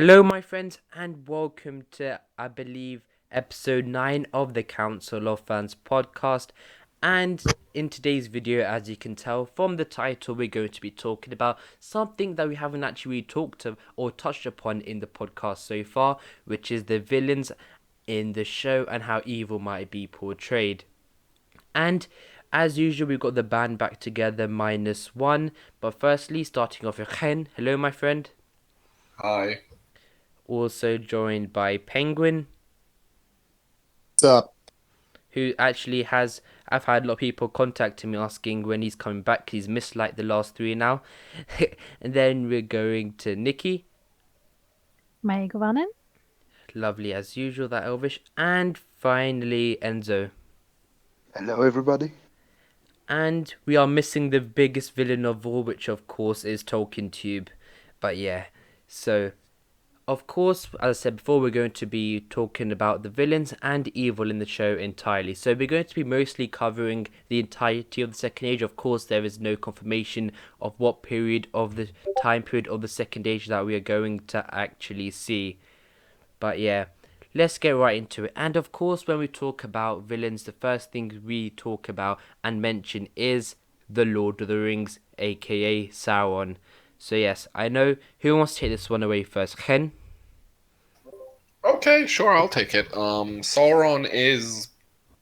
Hello, my friends, and welcome to, I believe, Episode 9 of the Council of Fans podcast. And in today's video, as you can tell from the title, we're going to be talking about something that we haven't actually talked of or touched upon in the podcast so far, which is the villains in the show and how evil might be portrayed. And as usual, we've got the band back together -1. But firstly, starting off with Chen. Hello, my friend. Hi. Also joined by Penguin, What's up? who actually has. I've had a lot of people contacting me asking when he's coming back 'cause he's missed like the last three now. And then we're going to Nikki. Meegovanen. Lovely as usual, that Elvish. And finally, Enzo. Hello, everybody. And we are missing the biggest villain of all, which of course is Tolkien Tube. But yeah, so of course, as I said before, we're going to be talking about the villains and evil in the show entirely. So we're going to be mostly covering the entirety of the Second Age. Of course, there is no confirmation of what period of the time period of the Second Age that we are going to actually see. But yeah, let's get right into it. And of course, when we talk about villains, the first thing we talk about and mention is the Lord of the Rings, aka Sauron. So yes, I know. Who wants to take this one away first? Ken? Okay, sure, I'll take it. Sauron is,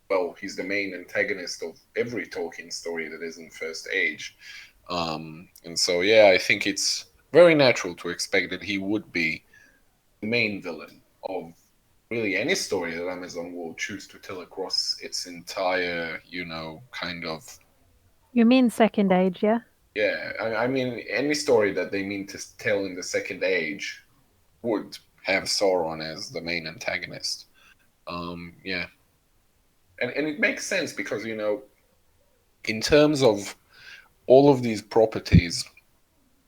well, he's the main antagonist of every Tolkien story that is in First Age. And so, yeah, I think it's very natural to expect that he would be the main villain of really any story that Amazon will choose to tell across its entire, kind of. You mean Second Age, yeah? Yeah, I mean, any story that they mean to tell in the Second Age would have Sauron as the main antagonist. Yeah. And it makes sense because, in terms of all of these properties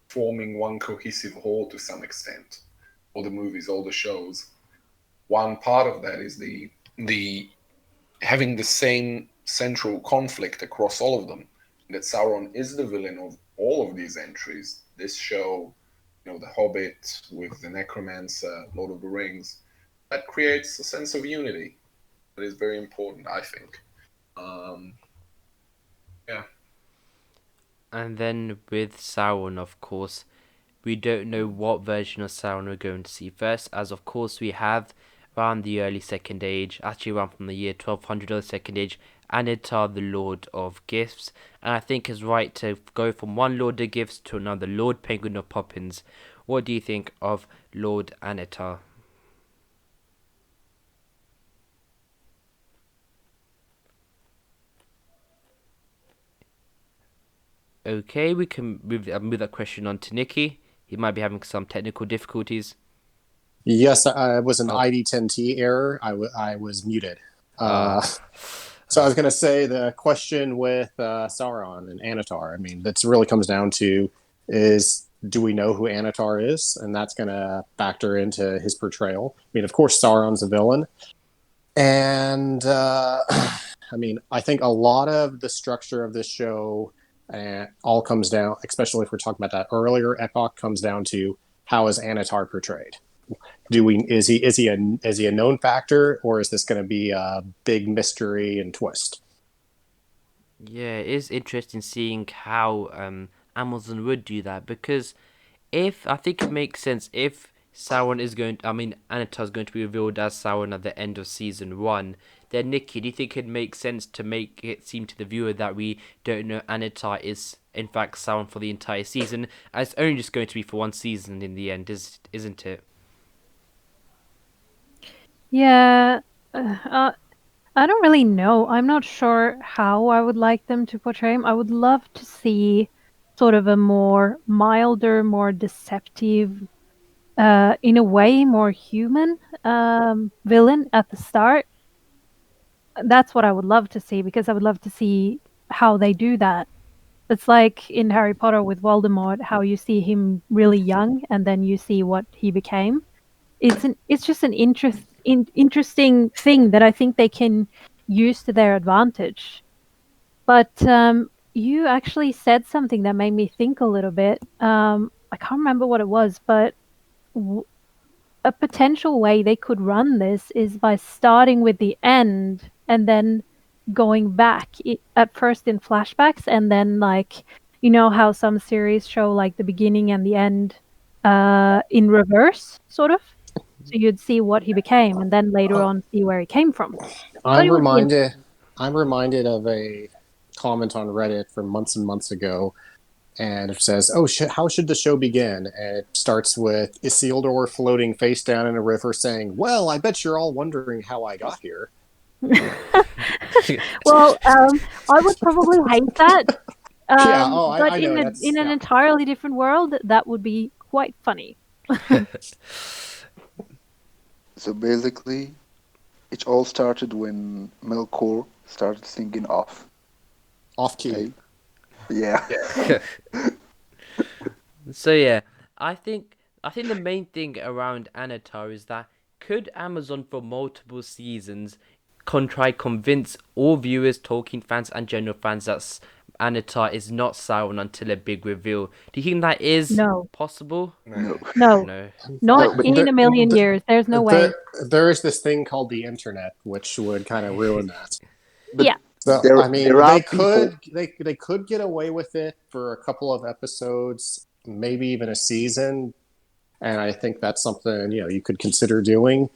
forming one cohesive whole to some extent, all the movies, all the shows, one part of that is the having the same central conflict across all of them. That Sauron is the villain of all of these entries. This show, The Hobbit with the Necromancer, Lord of the Rings, that creates a sense of unity that is very important, I think. Yeah. And then with Sauron, of course, we don't know what version of Sauron we're going to see first, as of course we have around the early Second Age, actually around from the year 1200 of the Second Age, Annatar, the Lord of Gifts. And I think it's right to go from one Lord of Gifts to another, Lord Penguin of Poppins. What do you think of Lord Annatar? Okay, we can move that question on to Nikki. He might be having some technical difficulties. Yes, it was an Oh. ID10T error. I was muted. Ah. So I was going to say the question with Sauron and Annatar. I mean, that really comes down to do we know who Annatar is? And that's going to factor into his portrayal. I mean, of course, Sauron's a villain. And I mean, I think a lot of the structure of this show all comes down, especially if we're talking about that earlier epoch, comes down to how is Annatar portrayed? Is he a known factor, or is this going to be a big mystery and twist? Yeah, it is interesting seeing how Amazon would do that, because if I think it makes sense if Sauron is going, I mean, Annatar is going to be revealed as Sauron at the end of season 1. Then Nikki, do you think it makes sense to make it seem to the viewer that we don't know Annatar is in fact Sauron for the entire season, as it's only just going to be for one season in the end, isn't it? Yeah. I don't really know. I'm not sure how I would like them to portray him. I would love to see sort of a more milder, more deceptive, in a way, more human villain at the start. That's what I would love to see, because I would love to see how they do that. It's like in Harry Potter with Voldemort, how you see him really young and then you see what he became. It's just an interesting thing that I think they can use to their advantage. But you actually said something that made me think a little bit. I can't remember what it was, but a potential way they could run this is by starting with the end and then going back at first in flashbacks, and then like, you know how some series show like the beginning and the end in reverse, sort of. So you'd see what he became, and then later on see where he came from. But I'm it would be reminded of a comment on Reddit from months and months ago, and it says, "Oh, how should the show begin?" And it starts with Isildur floating face down in a river, saying, "Well, I bet you're all wondering how I got here." Well, I would probably hate that. Yeah, But I know that's in an entirely different world, that would be quite funny. So basically, it all started when Melkor started thinking off key. key. Yeah. So yeah, I think the main thing around Annatar is that could Amazon for multiple seasons try convince all viewers, Tolkien fans, and general fans that Annatar is not Sauron until a big reveal? Do you think that is possible? No. No, No. not but in a million years. There's no way. There is this thing called the internet, which would kind of ruin that. But Yeah. So there, I mean, there are they people. could get away with it for a couple of episodes, maybe even a season, and I think that's something you could consider doing.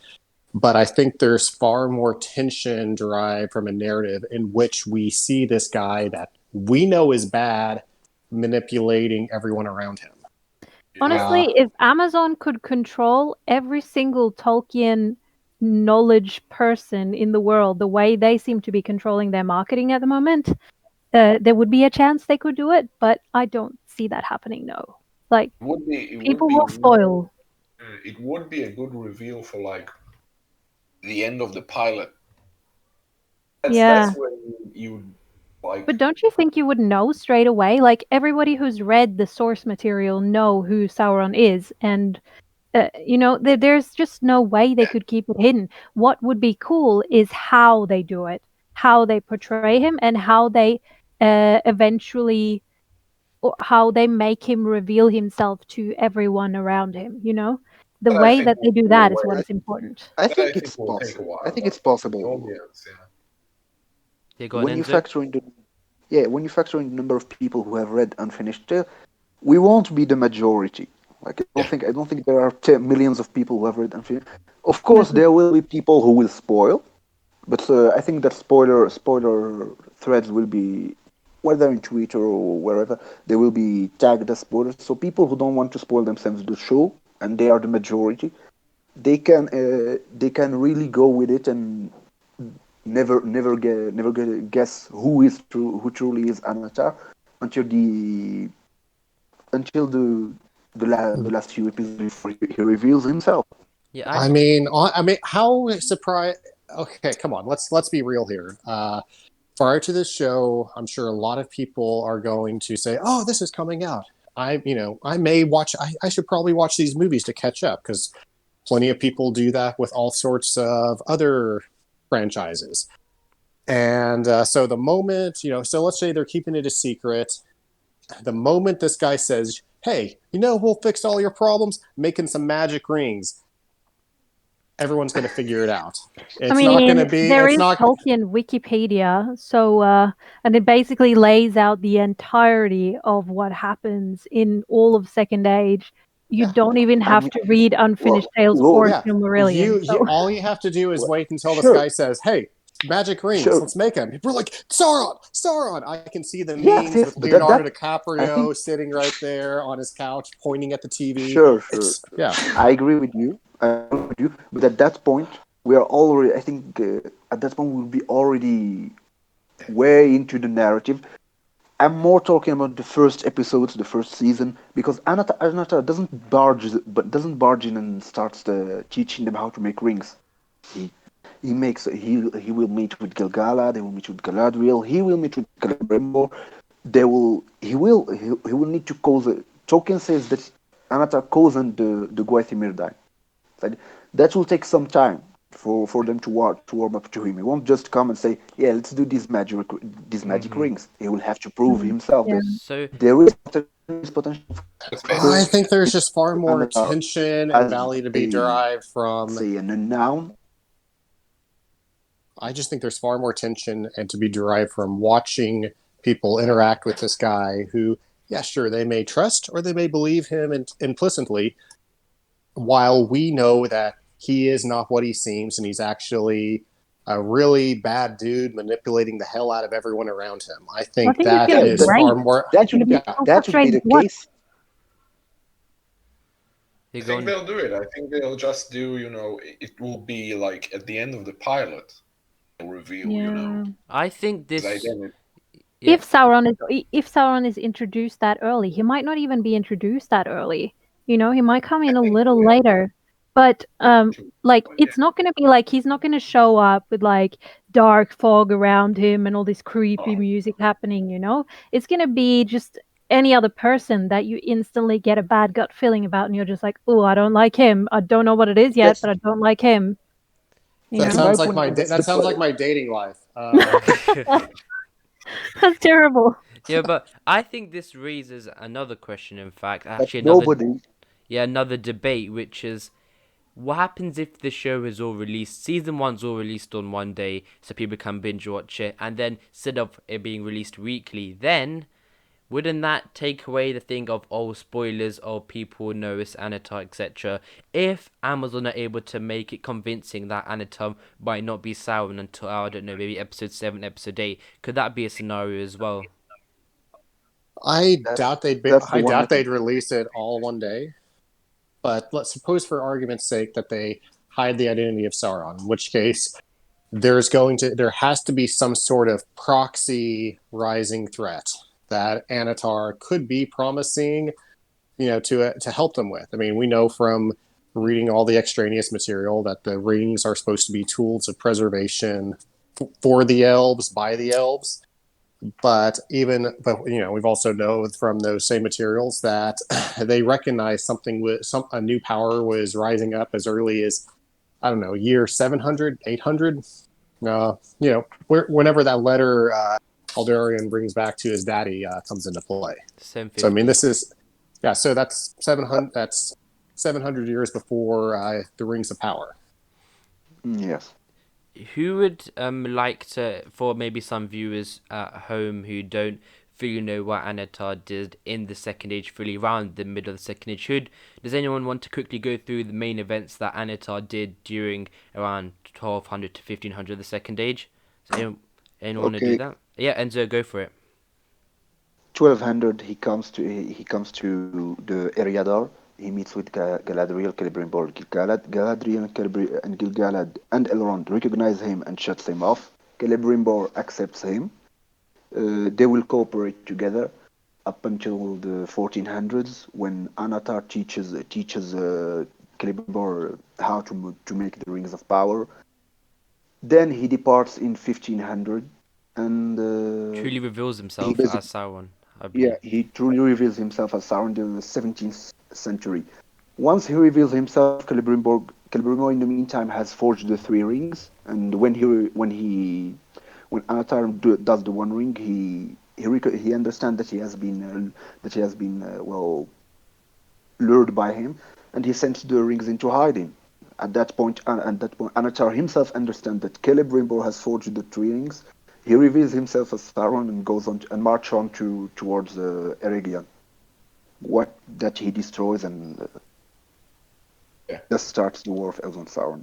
But I think there's far more tension derived from a narrative in which we see this guy that we know is bad manipulating everyone around him. Honestly, if Amazon could control every single Tolkien knowledge person in the world the way they seem to be controlling their marketing at the moment, there would be a chance they could do it, but I don't see that happening, no. Like, people will spoil. It would be a good reveal for like the end of the pilot. That's when you like. But don't you think you would know straight away? Like, everybody who's read the source material know who Sauron is, and there's just no way they could keep it hidden. What would be cool is how they do it, how they portray him, and how they eventually, or how they make him reveal himself to everyone around him. The way that they do that is what is important. I think it's possible. I think it's possible. When you factor in when you factor in the number of people who have read Unfinished Tale, we won't be the majority. Like I don't think there are millions of people who have read Unfinished. Of course, there will be people who will spoil, but I think that spoiler threads will be, whether in Twitter or wherever, they will be tagged as spoilers. So people who don't want to spoil themselves the show, and they are the majority, they can really go with it and never guess who truly is Annatar until the last few episodes before he reveals himself. Yeah, I mean, how surprised? Okay, come on, let's be real here. Prior to this show, I'm sure a lot of people are going to say, "Oh, this is coming out." I may watch. I should probably watch these movies to catch up, because plenty of people do that with all sorts of other franchises. And so the moment, so let's say they're keeping it a secret. The moment this guy says, "Hey, we'll fix all your problems, making some magic rings," everyone's going to figure it out. It's not going to be. There is Tolkien Wikipedia, so and it basically lays out the entirety of what happens in all of Second Age. You don't even have to read Unfinished Tales or Silmarillion. All you have to do is wait until this guy says, "Hey, magic rings, let's make them." People are like, Sauron! I can see the memes with Leonardo DiCaprio sitting right there on his couch, pointing at the TV. Sure. I agree with you. But at that point, we are already. I think at that point we'll be already way into the narrative. I'm more talking about the first episodes, the first season, because Annatar doesn't barge in and starts teaching them how to make rings. He will meet with Gil-galad. They will meet with Galadriel. He will meet with Celebrimbor. He will need to cause. Tolkien says that Annatar cozened the Gwaith-i-Mírdain. That will take some time. for them to warm up to him. He won't just come and say, "Yeah, let's do these magic rings." He will have to prove himself Yeah. that So there is potential That's for I basically think there's just far more Annatar tension and as value to be derived from. say an unknown. I just think there's far more tension and to be derived from watching people interact with this guy who, yeah, sure, they may trust or they may believe him implicitly, while we know that he is not what he seems and he's actually a really bad dude manipulating the hell out of everyone around him. I I think think it's that gonna Yeah, be is great. far more. that It's gonna should be be Yeah, so that should be frustrating the to watch. case. you're I think going. they'll do it. I think they'll just do, it will be like at the end of the pilot, they'll reveal, Yeah. I think his this. identity. Yeah. If Sauron is introduced that early, he might not even be introduced that early. He might come I in a think, little yeah, later. But like yeah. it's not gonna be like he's not gonna show up with like dark fog around him and all this creepy Oh, music happening. It's gonna be just any other person that you instantly get a bad gut feeling about, and you're just like, oh, I don't like him. I don't know what it is yet, That's but I don't like him. You that in know? my sounds like opinion. my That's that the sounds point. like my dating life. That's terrible. Yeah, but I think this raises another question. In fact, But actually, nobody. another debate, which is what happens if the show is all released, season one's all released on one day, so people can binge watch it, and then instead of it being released weekly, then wouldn't that take away the thing of spoilers or people know it's Annatar, etc.? If Amazon are able to make it convincing that Annatar might not be Sauron until, I don't know, maybe episode 7, episode 8, could that be a scenario as well? I That's doubt they'd be, that's the I one. doubt they'd release it all one day. But let's suppose, for argument's sake, that they hide the identity of Sauron. In which case, there has to be some sort of proxy rising threat that Annatar could be promising, to help them with. I mean, we know from reading all the extraneous material that the rings are supposed to be tools of preservation for the elves by the elves. But we've also know from those same materials that they recognize a new power was rising up as early as, I don't know, year 700, 800. Whenever that letter Aldarion brings back to his daddy comes into play. So I mean, 750. this is, yeah. So that's 700. That's 700 years before the Rings of Power. Yes. Who would like to, for maybe some viewers at home who don't fully know what Annatar did in the Second Age, fully around the middle of the Second Age, does anyone want to quickly go through the main events that Annatar did during around 1200 to 1500 the Second Age? Does anyone want to do Okay. that? Yeah, Enzo, go for it. 1200. He comes to the Eriadar. He meets with Galadriel, Celebrimbor, Gil-galad. Galadriel and Gil-galad and Elrond recognize him and shuts him off. Celebrimbor accepts him. They will cooperate together up until the 1400s, when Annatar teaches Celebrimbor how to make the Rings of Power. Then he departs in 1500, and Truly reveals he himself as basically, Sauron, I yeah, believe. he truly reveals himself as Sauron in the 17th century. Once he reveals himself, Celebrimbor in the meantime has forged the three rings, and when Annatar does the One Ring, he understands that he has been lured by him, and he sends the rings into hiding. At that point, Annatar himself understands that Celebrimbor has forged the three rings. He reveals himself as Sauron and goes on and march on towards Eregion. What that he destroys, and Yeah. that starts the war of Elrond and Sauron.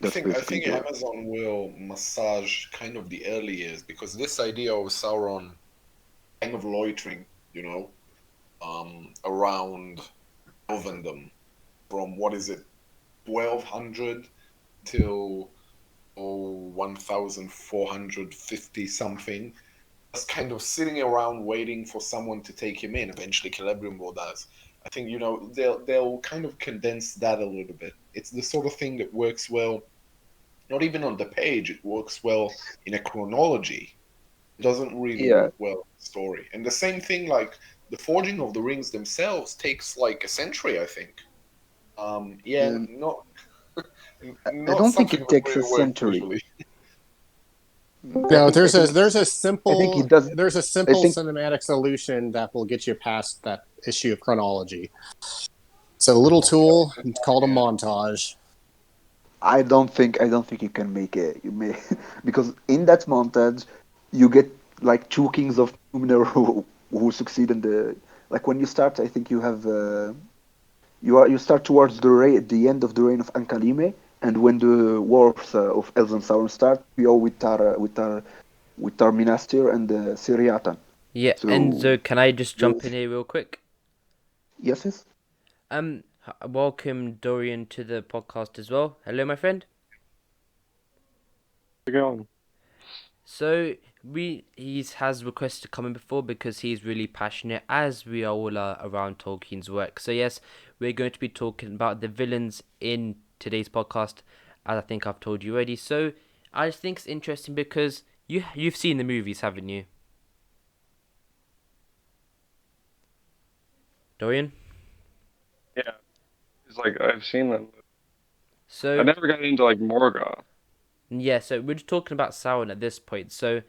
That's I basically think the Amazon will massage kind of the early years, because this idea of Sauron kind of loitering, around Elvendom from, what is it, 1200 till 1450 something, just kind of sitting around waiting for someone to take him in. Eventually, Celebrimbor does. I think they'll kind of condense that a little bit. It's the sort of thing that works well, not even on the page. It works well in a chronology. It doesn't really Yeah. work well in the story. And the same thing, like the forging of the rings themselves takes like a century, I think. Yeah, Um, not I Not don't think something it that takes a really works century. usually. No, there's a I think it does. there's a I simple think cinematic solution that will get you past that issue of chronology. It's a little tool called a montage. I don't think you can make it. You may because in that montage, you get like two kings of Numenor who succeed in the like when you start. I think you have you start towards the end of the reign of Ankalime, and when the wars of Elves and Sauron start, we are with Tar Minastir and Siriatan. Yeah, So Enzo, can I just jump in here real quick? yes, yes. Welcome Dorian to the podcast as well. Hello, my friend. How's it going? So he's has requested to come in before because he's really passionate, as we all are around Tolkien's work. So yes, we're going to be talking about the villains in today's podcast, as I think I've told you already. So I just think it's interesting because you've seen the movies, haven't you, Dorian? Yeah, it's like I've seen them. I So never got into like Morgoth. yeah, so we're just talking about Sauron at this point. So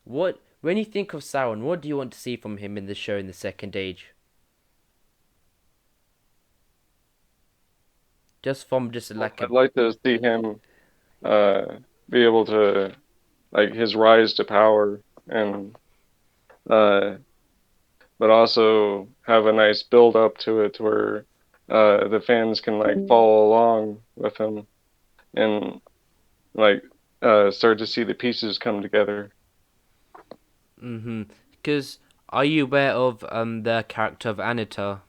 when you think of Sauron, what do you want to see from him in the show in the Second Age? Just from just like a I'd like to see him be able to like his rise to power and uh but also have a nice build up to it where the fans can like follow along with him and like start to see the pieces come together. Because are you aware of the character of Annatar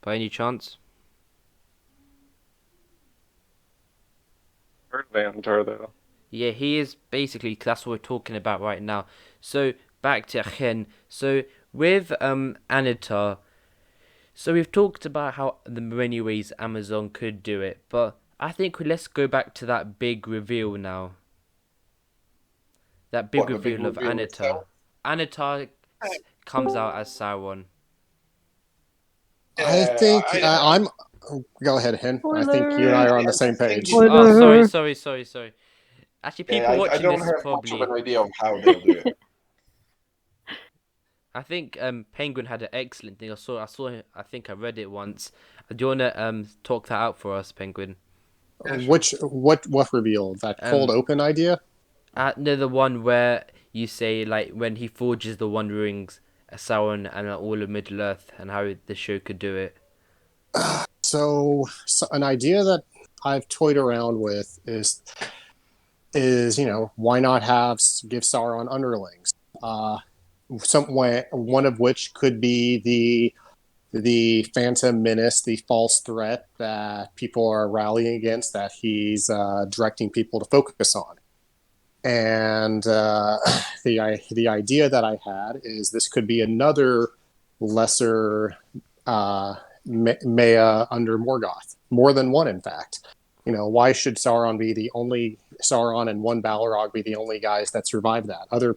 by any chance? Heard of Annatar though. Yeah, he is basically, that's what we're talking about right now. So back to Chen. So with Annatar, so we've talked about how the many ways Amazon could do it, but I think let's go back to that big reveal now. That big What, the big reveal of reveal Annatar. itself? Annatar comes out as Sauron. I Yeah, think I I'm. Go ahead, Hen. I think you and I yeah, are on the I same think page. it, Oh, Spoiler. sorry. Actually, yeah, people I watching don't this is have much of probably. an idea of how they'll do it. I think Penguin had an excellent thing. I think I read it once. Do you wanna talk that out for us, Penguin? Yeah, sure. What reveal? That cold Um, open idea? no, the one where you say like when he forges the One Rings, Sauron and all of Middle Earth, and how the show could do it. So an idea that I've toyed around with is why not give Sauron underlings? Some way, one of which could be the Phantom Menace, the false threat that people are rallying against, that he's directing people to focus on. And the idea that I had is this could be another lesser Maya under Morgoth, more than one, in fact. Why should Sauron and one Balrog be the only guys that survive that? Other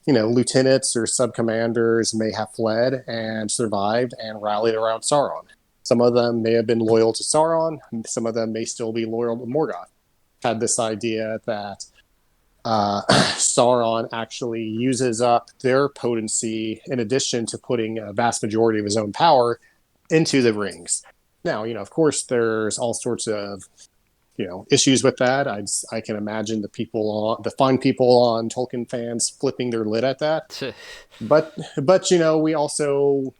lieutenants or sub-commanders may have fled and survived and rallied around Sauron. Some of them may have been loyal to Sauron. Some of them may still be loyal to Morgoth. Had this idea that Sauron actually uses up their potency in addition to putting a vast majority of his own power into the rings. Now, of course, there's all sorts of issues with that. I can imagine the fine people on Tolkien fans flipping their lid at that. But we also,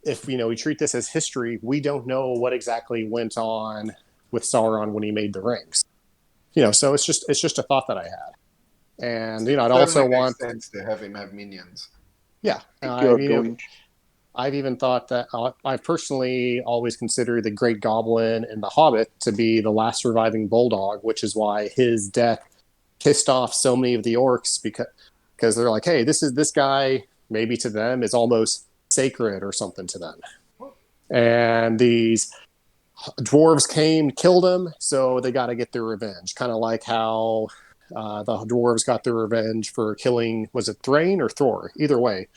if we treat this as history, we don't know what exactly went on with Sauron when he made the rings. So it's just a thought that I had. And I'd also Certainly makes want, sense to have him have minions. yeah. I think you're going. I've even thought that I've personally always considered the Great Goblin in The Hobbit to be the last surviving bulldog, which is why his death pissed off so many of the orcs because they're like, hey, this guy maybe to them is almost sacred or something to them, and these dwarves came, killed him, so they got to get their revenge. Kind of like how the dwarves got their revenge for killing, was it Thrain or Thor? Either way,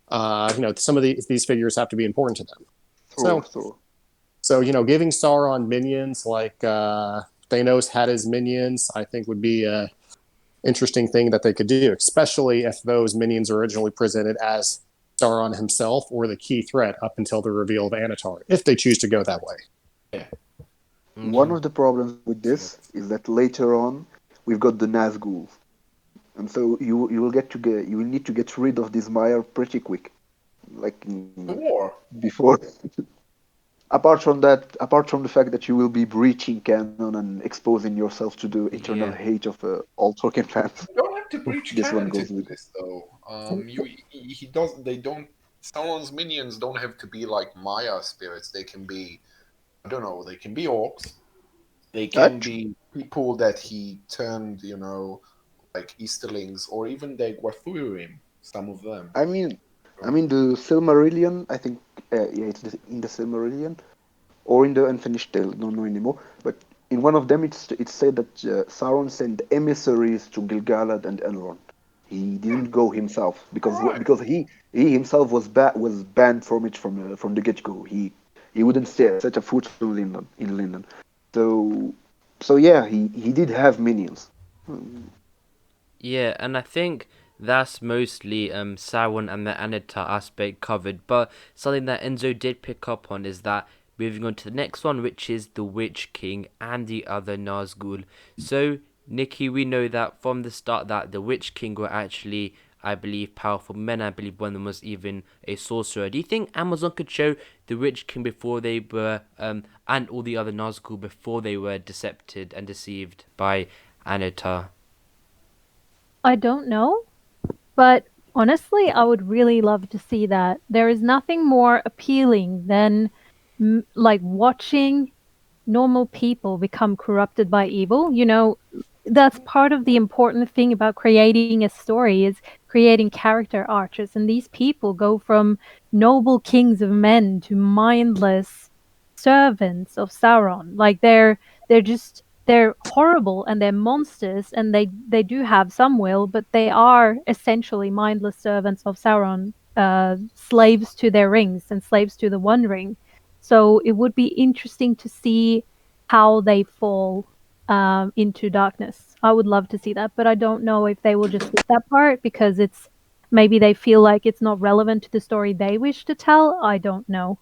some of these figures have to be important to them. So, Thor. so giving Sauron minions like Thanos had his minions, I think would be a interesting thing that they could do, especially if those minions are originally presented as Sauron himself or the key threat up until the reveal of Annatar, if they choose to go that way. Yeah. One of the problems with this is that later on we've got the Nazgul, and so you will need to get rid of this Mire pretty quick, like War. before. Apart from the fact that you will be breaching canon and exposing yourself to the eternal Yeah. hate of all Tolkien fans, You don't have to breach this one canon to goes do with. this, though. He does. They don't. Sauron's minions don't have to be like Maya spirits. They can be. I don't know. They can be orcs. They can be people that he turned, like Easterlings, or even the Guathurim. Some of them. I mean, the Silmarillion. I think, yeah, it's in the Silmarillion or in the Unfinished Tale. Don't know anymore. But in one of them, it's said that Sauron sent emissaries to Gil-galad and Elrond. He didn't go himself Right. because he himself was banned from it from the get go. He wouldn't set a foot in Lindon. So yeah, he did have minions. Yeah, and I think that's mostly Sauron and the Annatar aspect covered. But something that Enzo did pick up on is that moving on to the next one, which is the Witch King and the other Nazgul. So, Nikki, we know that from the start that the Witch King were actually, I believe, powerful men. I believe one of them was even a sorcerer. Do you think Amazon could show the Witch King before they were, and all the other Nazgul before they were decepted and deceived by Annatar? I don't know, but honestly, I would really love to see that. There is nothing more appealing than like watching normal people become corrupted by evil. That's part of the important thing about creating a story is creating character arches, and these people go from noble kings of men to mindless servants of Sauron. Like they're horrible and they're monsters, and they do have some will, but they are essentially mindless servants of Sauron, slaves to their rings and slaves to the One Ring. So it would be interesting to see how they fall into darkness. I would love to see that, but I don't know if they will just skip that part because it's maybe they feel like it's not relevant to the story they wish to tell. I don't know.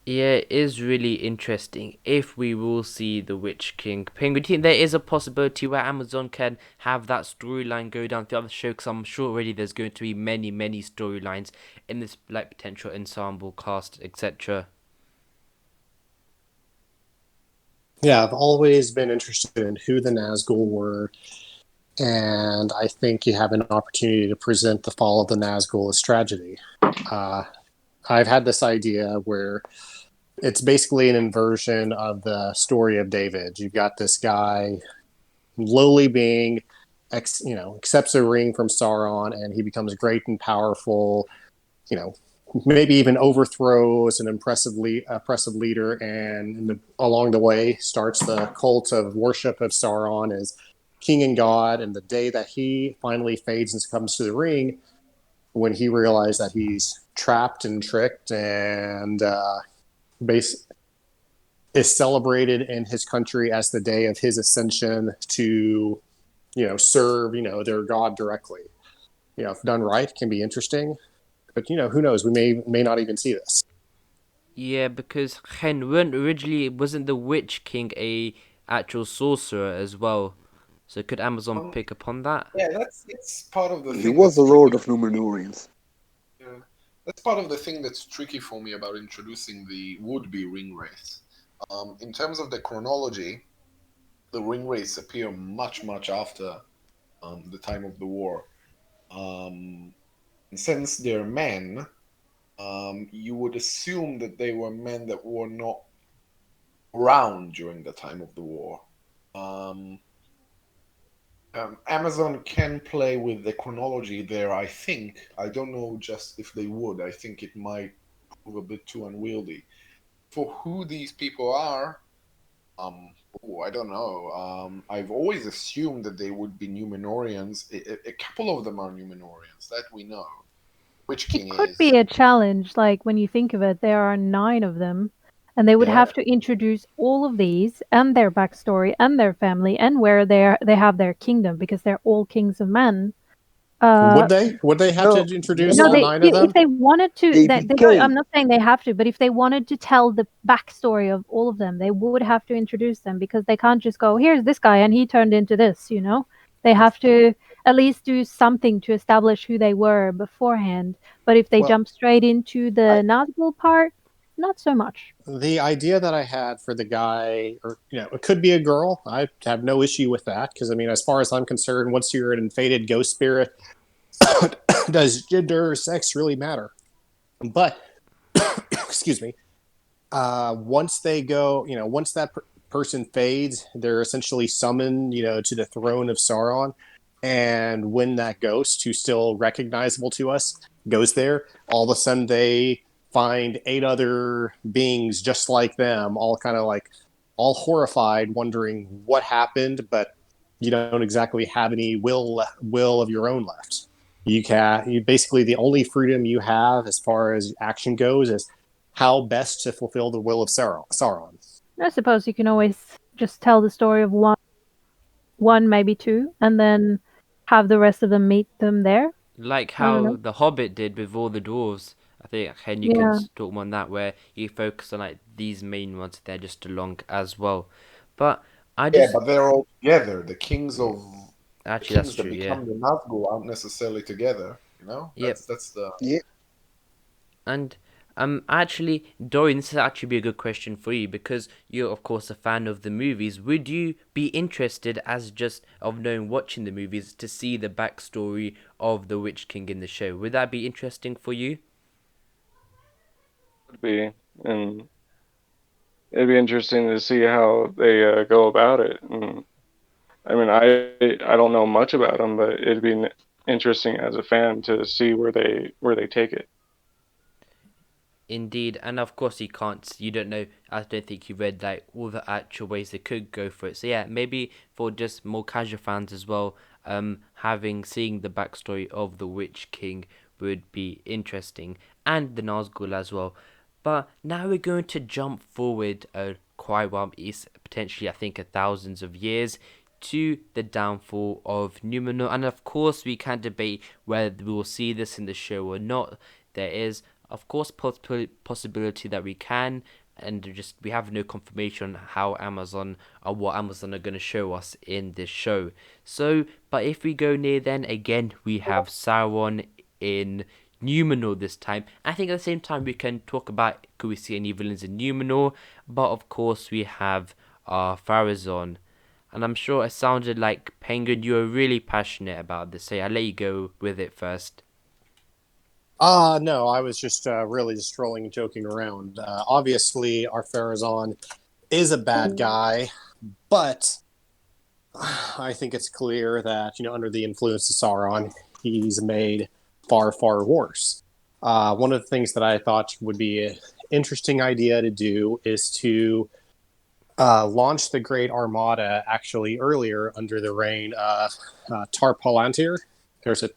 Yeah, it is really interesting if we will see the Witch King. Penguin, do you think there is a possibility where Amazon can have that storyline go down throughout the show? Because I'm sure already there's going to be many, many storylines in this like potential ensemble cast, etc. Yeah, I've always been interested in who the Nazgul were, and I think you have an opportunity to present the fall of the Nazgul as tragedy. Uh, I've had this idea where it's basically an inversion of the story of David. You've got this guy, lowly being, accepts a ring from Sauron, and he becomes great and powerful. You know, maybe even overthrows an oppressive leader, and along the way starts the cult of worship of Sauron as king and god. And the day that he finally fades and comes to the ring, when he realized that he's trapped and tricked and base is celebrated in his country as the day of his ascension to serve their god directly. If done right, can be interesting, but who knows, we may not even see this. Yeah, because Hen weren't originally wasn't the Witch King a actual sorcerer as well? So could Amazon Um, pick up on that? yeah, it's part of the He thing was that's the Lord tricky. of Númenóreans. Yeah, that's part of the thing that's tricky for me about introducing the would-be ring wraiths. In terms of the chronology, the ring wraiths appear much, much after the time of the war. Um, and since they're men, you would assume that they were men that were not around during the time of the war. Um, Amazon can play with the chronology there, I think. I don't know just if they would. I think it might prove a bit too unwieldy. For who these people are, I don't know. I've always assumed that they would be Numenorians. A couple of them are Numenorians, that we know. Witch It King could is. be a challenge, like when you think of it, there are 9 of them, and they would Yeah. have to introduce all of these and their backstory and their family and where they have their kingdom because they're all kings of men. Would Uh, they? Would they have to No, introduce no, all no, 9 of if them? they wanted to, they they don't. became. I'm not saying they have to, but if they wanted to tell the backstory of all of them, they would have to introduce them because they can't just go, "Here's this guy, and he turned into this." They have to at least do something to establish who they were beforehand. But if they Well, jump straight into the Nazgul part, not so much. the idea that I had for the guy, or it could be a girl. I have no issue with that because I mean, as far as I'm concerned, once you're an faded ghost spirit, does gender or sex really matter? But excuse me, once they go, once that person fades, they're essentially summoned, to the throne of Sauron. And when that ghost, who's still recognizable to us, goes there, all of a sudden they find 8 other beings just like them, all kind of like all horrified, wondering what happened, but you don't exactly have any will of your own left. You basically, the only freedom you have as far as action goes is how best to fulfill the will of Sauron. I suppose you can always just tell the story of one, maybe 2, and then have the rest of them meet them there. Like I don't how know. The Hobbit did with all the dwarves. I think Ken, you can Yeah. talk more on that, where you focus on like these main ones. They're just along as well. But I Yeah, just but they're all together. The actually that's kings that true. Yeah. become the Nazgul aren't necessarily together. Yep. That's the. Yeah, And actually, Dorian, this would actually be a good question for you because you're of course a fan of the movies. Would you be interested, as just of knowing watching the movies, to see the backstory of the Witch King in the show? Would that be interesting for you? Would be, and it'd be interesting to see how they go about it. And I mean, I don't know much about them, but it'd be interesting as a fan to see where they take it. Indeed, and of course you don't know. I don't think you read like all the actual ways they could go for it. So yeah, maybe for just more casual fans as well, seeing the backstory of the Witch King would be interesting, and the Nazgul as well. But now we're going to jump forward quite well, is potentially I think thousands of years to the downfall of Numenor, and of course we can debate whether we will see this in the show or not. There is of course possibility that we can, and just we have no confirmation on how Amazon or what Amazon are going to show us in this show. So but if we go near, then again we have Sauron in Numenor this time. I think at the same time we can talk about could we see any villains in Numenor, but of course we have Pharazon. And I'm sure it sounded like Penguin, you are really passionate about this, so I'll let you go with it first. No, I was just really just trolling and joking around. Obviously, our Pharazon is a bad guy, but I think it's clear that, under the influence of Sauron, he's made far, far worse. One of the things that I thought would be an interesting idea to do is to launched the Great Armada actually earlier under the reign of Tar Palantir. There's a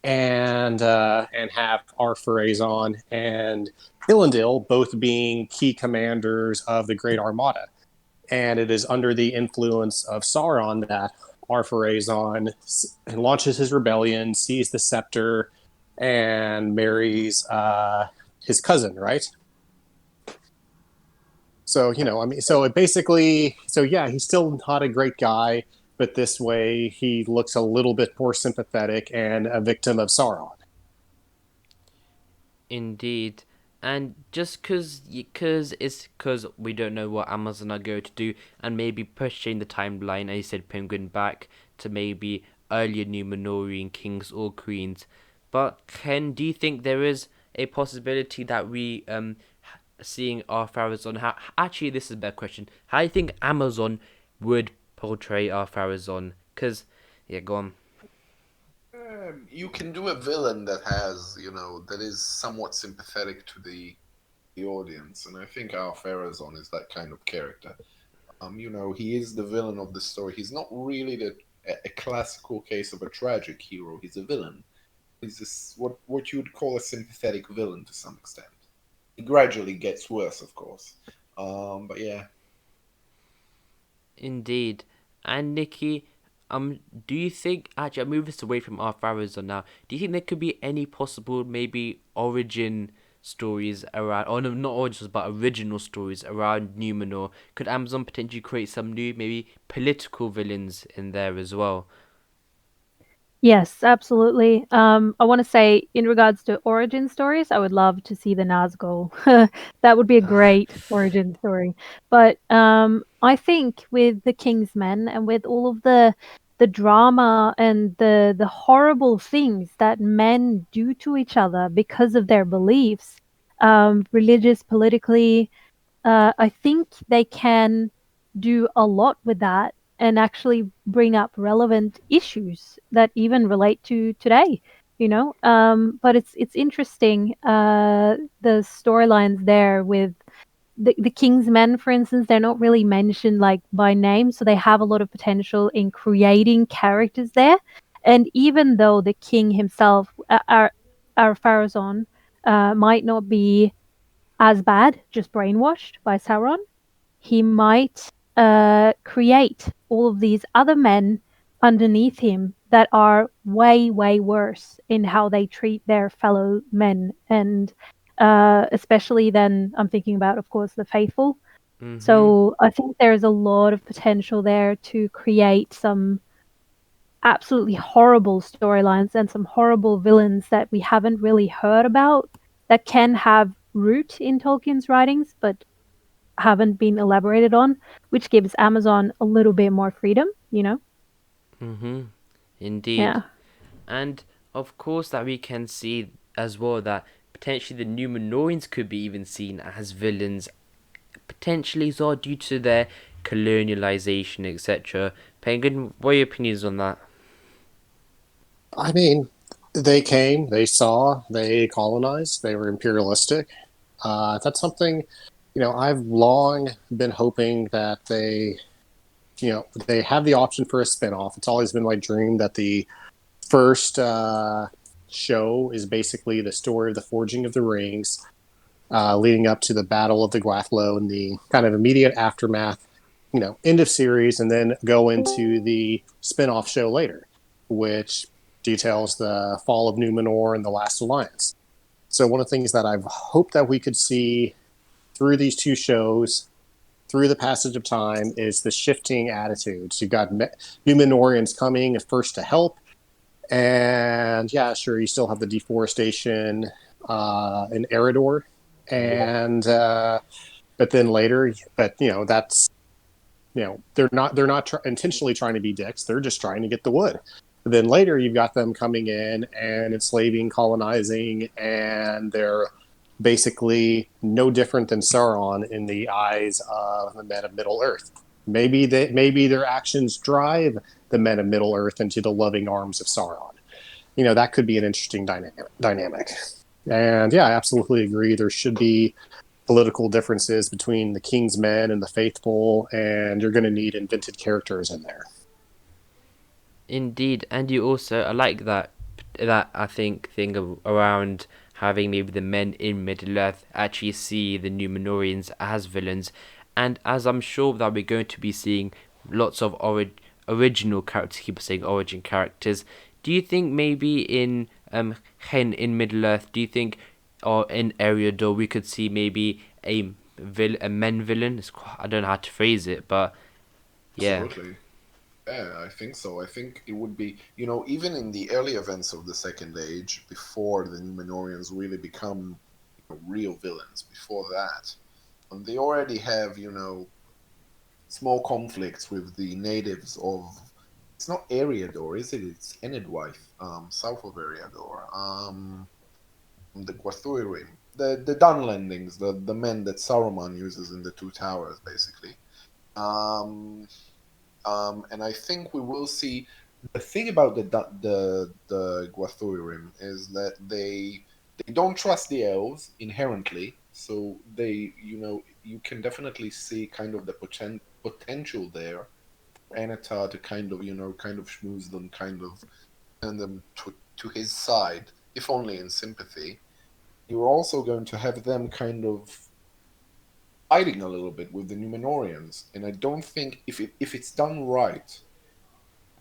and have Pharazon and Ilendil both being key commanders of the Great Armada. And it is under the influence of Sauron that Pharazon launches his rebellion, sees the scepter, and marries his cousin, right? So, I mean, so it basically, so yeah, he's still not a great guy, but this way he looks a little bit more sympathetic and a victim of Sauron. Indeed. And just because we don't know what Amazon are going to do, and maybe pushing the timeline, as you said, Penguin back to maybe earlier Numenorian kings or queens. But Ken, do you think there is a possibility that we seeing our Pharazon? How actually, this is a better question. How do you think Amazon would portray our Pharazon? Because yeah, go on. You can do a villain that has, that is somewhat sympathetic to the audience, and I think our Pharazon is that kind of character. He is the villain of the story. He's not really a classical case of a tragic hero. He's a villain. he's what you would call a sympathetic villain to some extent. It gradually gets worse, of course. But yeah. Indeed. And Nikki, do you think, actually, I'll move this away from our Pharazon now. Do you think there could be any possible, maybe, origin stories around, or no, not origins, but original stories around Numenor? Could Amazon potentially create some new, maybe, political villains in there as well? Yes, absolutely. I want to say, in regards to origin stories, I would love to see the Nazgul. That would be a great origin story. But I think with the King's Men and with all of the drama and the horrible things that men do to each other because of their beliefs, religious, politically, I think they can do a lot with that and actually bring up relevant issues that even relate to today. But it's interesting, the storylines there with the King's Men, for instance. They're not really mentioned like by name, so they have a lot of potential in creating characters there. And even though the king himself, our Pharazon, might not be as bad, just brainwashed by Sauron, he might create all of these other men underneath him that are way, way worse in how they treat their fellow men. And especially then, I'm thinking about, of course, the faithful. Mm-hmm. So I think there's a lot of potential there to create some absolutely horrible storylines and some horrible villains that we haven't really heard about that can have root in Tolkien's writings, but haven't been elaborated on, which gives Amazon a little bit more freedom. Mm-hmm. Indeed. Yeah. And of course that we can see as well that potentially the Numenorians could be even seen as villains, potentially as well due to their colonialization, etc. Penguin, what are your opinions on that? I mean, they came, they saw, they colonized, they were imperialistic. That's something, I've long been hoping that they have the option for a spinoff. It's always been my dream that the first show is basically the story of the forging of the rings, leading up to the Battle of the Gwathlo and the kind of immediate aftermath, end of series, and then go into the spin-off show later, which details the fall of Numenor and the Last Alliance. So one of the things that I've hoped that we could see through these two shows, through the passage of time, is the shifting attitudes. You've got Numenorians coming first to help, and yeah, sure, you still have the deforestation in Eredor, and but then later, that's they're not intentionally trying to be dicks. They're just trying to get the wood. But then later, you've got them coming in and enslaving, colonizing, and they're basically no different than Sauron in the eyes of the men of Middle Earth. Maybe their actions drive the men of Middle Earth into the loving arms of Sauron. That could be an interesting dynamic. And yeah, I absolutely agree. There should be political differences between the King's Men and the faithful, and you're going to need invented characters in there. Indeed, and you also, I like that I think thing around having maybe the men in Middle Earth actually see the Numenorians as villains, and as I'm sure that we're going to be seeing lots of original characters, keep saying origin characters. Do you think maybe in Hen in Middle Earth, do you think, or in Eriador, we could see maybe a men villain? I don't know how to phrase it, but yeah. Absolutely. Yeah, I think so. I think it would be, even in the early events of the Second Age, before the Numenorians really become real villains, before that, they already have, small conflicts with the natives of. It's not Eriador, is it? It's Enedwaith, south of Eriador. The Gwathuririm, the Dunlandings, the men that Saruman uses in the Two Towers, basically. Um, and I think we will see. The thing about the Gwathuririm is that they don't trust the elves inherently, so you can definitely see kind of the potential there for Annatar to kind of schmooze them, kind of turn them to his side. if only in sympathy, you're also going to have them kind of fighting a little bit with the Numenorians. And I don't think if it's done right,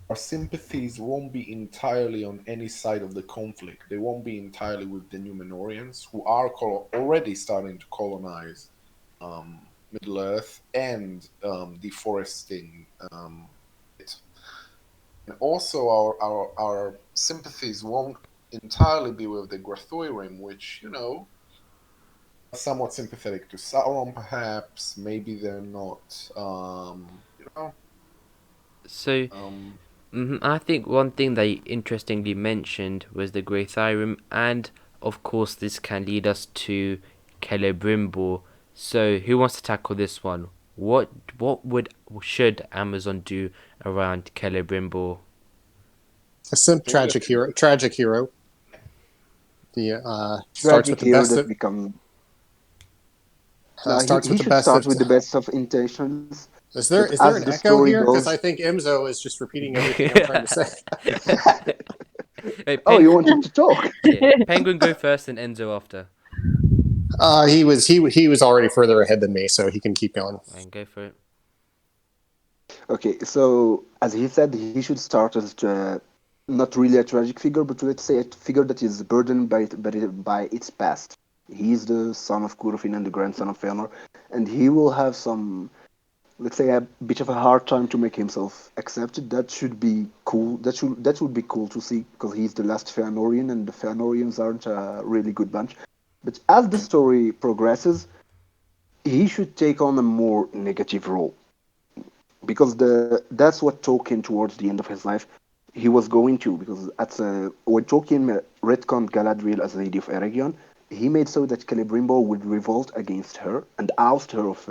our sympathies won't be entirely on any side of the conflict. They won't be entirely with the Numenorians, who are already starting to colonize Middle Earth and deforesting it. And also, our sympathies won't entirely be with the Grathoirim, which, are somewhat sympathetic to Sauron, perhaps. Maybe they're not, So, I think one thing that you interestingly mentioned was the Grathoirim, and of course, this can lead us to Celebrimbor. So, who wants to tackle this one? What should Amazon do around Celebrimbor? A tragic hero. Tragic hero. Starts with Tragic the hero best. that become. Starts with He the should best. start with the best of intentions. Is there But an as the echo story here? Because goes, I think Imzo is just repeating everything I'm trying to say. Wait, oh, you wanted to talk? Yeah, Penguin go first and Enzo after. He was already further ahead than me, so he can keep going. And go for it. Okay, so as he said, he should start as not really a tragic figure, but let's say a figure that is burdened by its past. He is the son of Curufin and the grandson of Fëanor, and he will have some, let's say, a bit of a hard time to make himself accepted. That should be cool. That would be cool to see, because he's the last Fëanorian, and the Fëanorians aren't a really good bunch. But as the story progresses, he should take on a more negative role, because that's what Tolkien towards the end of his life he was going to, because when Tolkien retconned Galadriel as Lady of Eregion, he made so that Celebrimbor would revolt against her and oust her of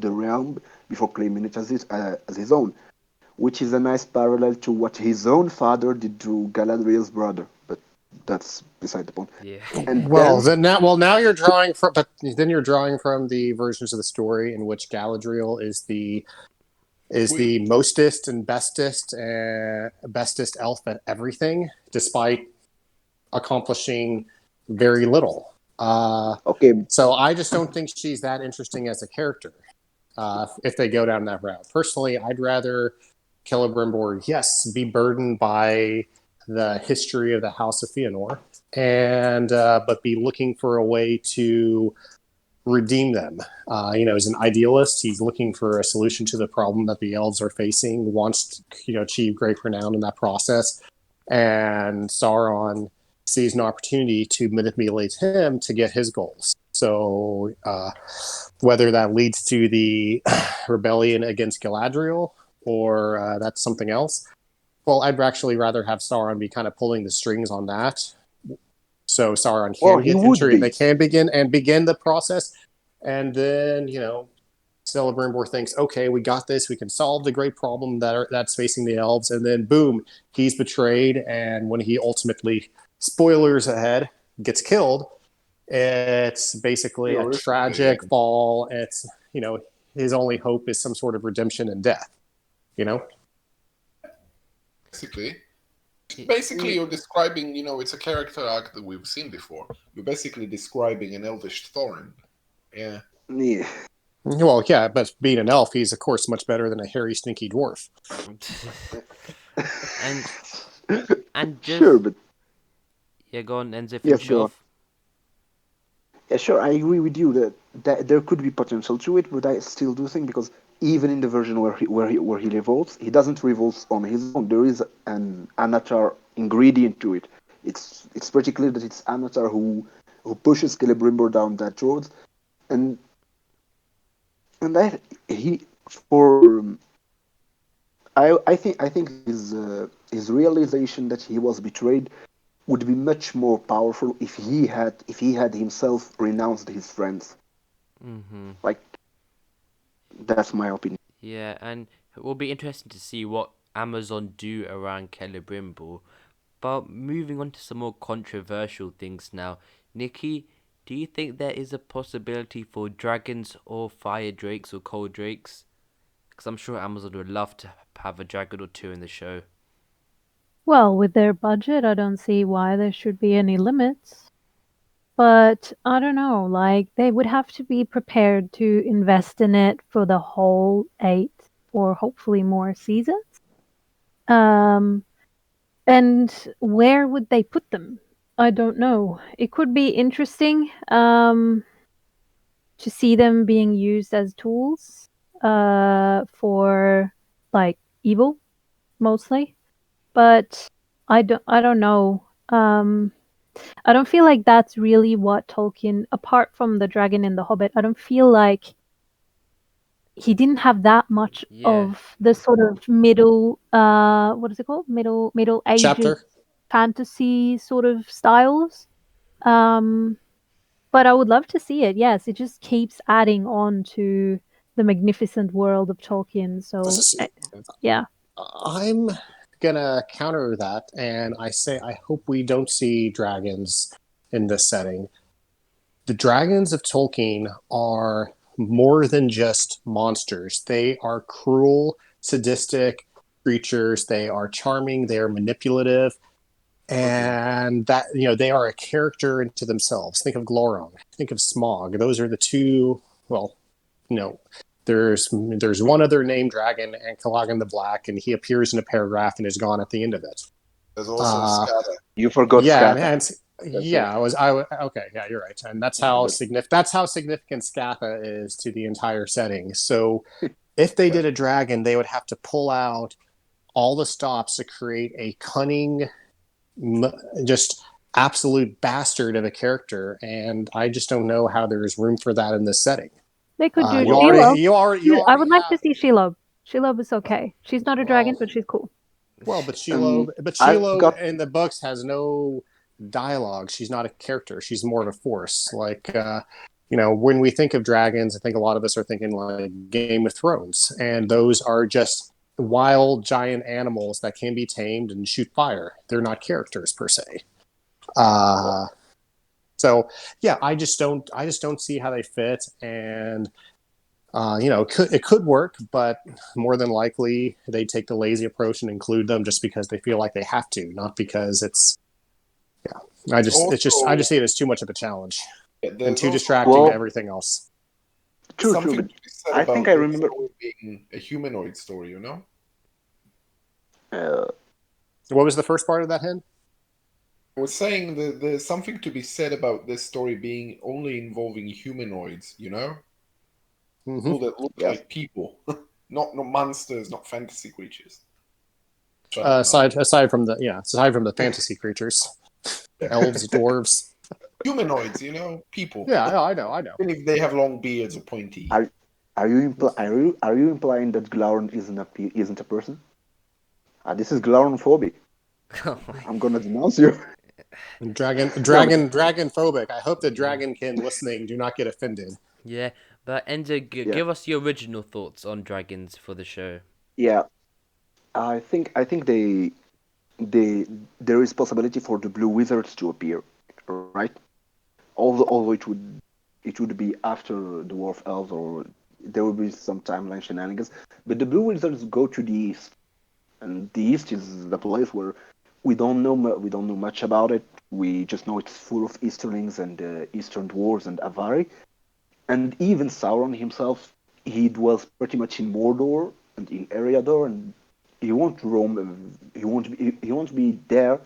the realm before claiming it as his own, which is a nice parallel to what his own father did to Galadriel's brother. But that's beside the point. Yeah. And Now you're drawing from, but then you're drawing from the versions of the story in which Galadriel is the mostest and bestest elf at everything, despite accomplishing very little. okay, So I just don't think she's that interesting as a character. If they go down that route, personally, I'd rather Celebrimbor, yes, be burdened by the history of the House of Fëanor, and but be looking for a way to redeem them. As an idealist, he's looking for a solution to the problem that the elves are facing, wants to, achieve great renown in that process. And Sauron sees an opportunity to manipulate him to get his goals. So whether that leads to the rebellion against Galadriel or that's something else, well, I'd actually rather have Sauron be kind of pulling the strings on that. So Sauron can get entry, and they can begin the process. And then, Celebrimbor thinks, okay, we got this. We can solve the great problem that's facing the elves. And then, boom, he's betrayed. And when he ultimately, spoilers ahead, gets killed, it's basically a tragic fall. It's, his only hope is some sort of redemption and death, Basically, you're describing, it's a character arc that we've seen before. You're basically describing an elvish Thorin. Yeah. Yeah. Well, yeah, but being an elf, he's, of course, much better than a hairy, stinky dwarf. and just... Sure, but... Yeah, go on, Enzo, finish off. Yeah, sure, I agree with you that there could be potential to it, but I still do think, because even in the version where he revolts, he doesn't revolt on his own. There is an Annatar ingredient to it. It's pretty clear that it's Annatar who pushes Celebrimbor down that road, and I think his realization that he was betrayed would be much more powerful if he had himself renounced his friends. Mm-hmm. Like, that's my opinion. Yeah, and it will be interesting to see what Amazon do around Celebrimbor. But moving on to some more controversial things now. Nikki, do you think there is a possibility for dragons or fire drakes or cold drakes? Because I'm sure Amazon would love to have a dragon or two in the show. Well, with their budget, I don't see why there should be any limits. But I don't know, like they would have to be prepared to invest in it for the whole 8 or hopefully more seasons. Um, and where would they put them? I don't know. It could be interesting to see them being used as tools for like evil mostly, but I don't know. I don't feel like that's really what Tolkien, apart from the dragon in the Hobbit, I don't feel like he didn't have that much Yeah. of the sort of middle what is it called, middle ages Chapter. fantasy sort of styles. um but I would love to see it. Yes, it just keeps adding on to the magnificent world of Tolkien. So yeah. I'm gonna counter that, and I say I hope we don't see dragons in this setting. The dragons of Tolkien are more than just monsters. They are cruel, sadistic creatures. They are charming. They are manipulative, and that they are a character into themselves. Think of Glorong. Think of Smog. Those are the two. Well, you know, there's one other named dragon, and Calagan the Black, and he appears in a paragraph and is gone at the end of it. There's also Skada. You forgot Yeah, Scata. and yeah, okay. Yeah, you're right, and that's how significant Scatha is to the entire setting. So, if they did a dragon, they would have to pull out all the stops to create a cunning, just absolute bastard of a character, and I just don't know how there's room for that in this setting. They could do You Shelob. I already would like to have. see Shelob. Shelob is okay. She's not a dragon, Well, but she's cool. well, Um, But I've Shelob got in the books has no dialogue. She's not a character. She's more of a force. Like, when we think of dragons, I think a lot of us are thinking like Game of Thrones, and those are just wild giant animals that can be tamed and shoot fire. They're not characters per se. So yeah, I just don't see how they fit, and it could work, but more than likely they take the lazy approach and include them just because they feel like they have to, not because it's. Yeah, I just see it as too much of a challenge and There's too also distracting to well, everything else. true, something but to be said I think about I the remember. story being a humanoid story, you know? Uh, What was the first part of that, Hen? I was saying that there's something to be said about this story being only involving humanoids, you know? Mm-hmm. People that look yes. like people, not monsters, not fantasy creatures. Which I don't know. Aside from the fantasy creatures, elves, dwarves. Humanoids, you know, people. Yeah, I know. Even if they have long beards or pointy. Are you implying that Glauron isn't a person? This is Glauronphobic. Oh my. I'm gonna denounce you. No, but Dragon phobic. I hope the dragonkin listening do not get offended. Yeah, but Enzo, yeah, give us your original thoughts on dragons for the show. yeah. I think they there is possibility for the blue wizards to appear, right? Although it would be after the dwarf elves, or there will be some timeline shenanigans. But the blue wizards go to the east, and the east is the place where we don't know much about it. We just know it's full of Easterlings and Eastern dwarves and Avari, and even Sauron himself. He dwells pretty much in Mordor and in Eriador, and he won't roam. He won't be there.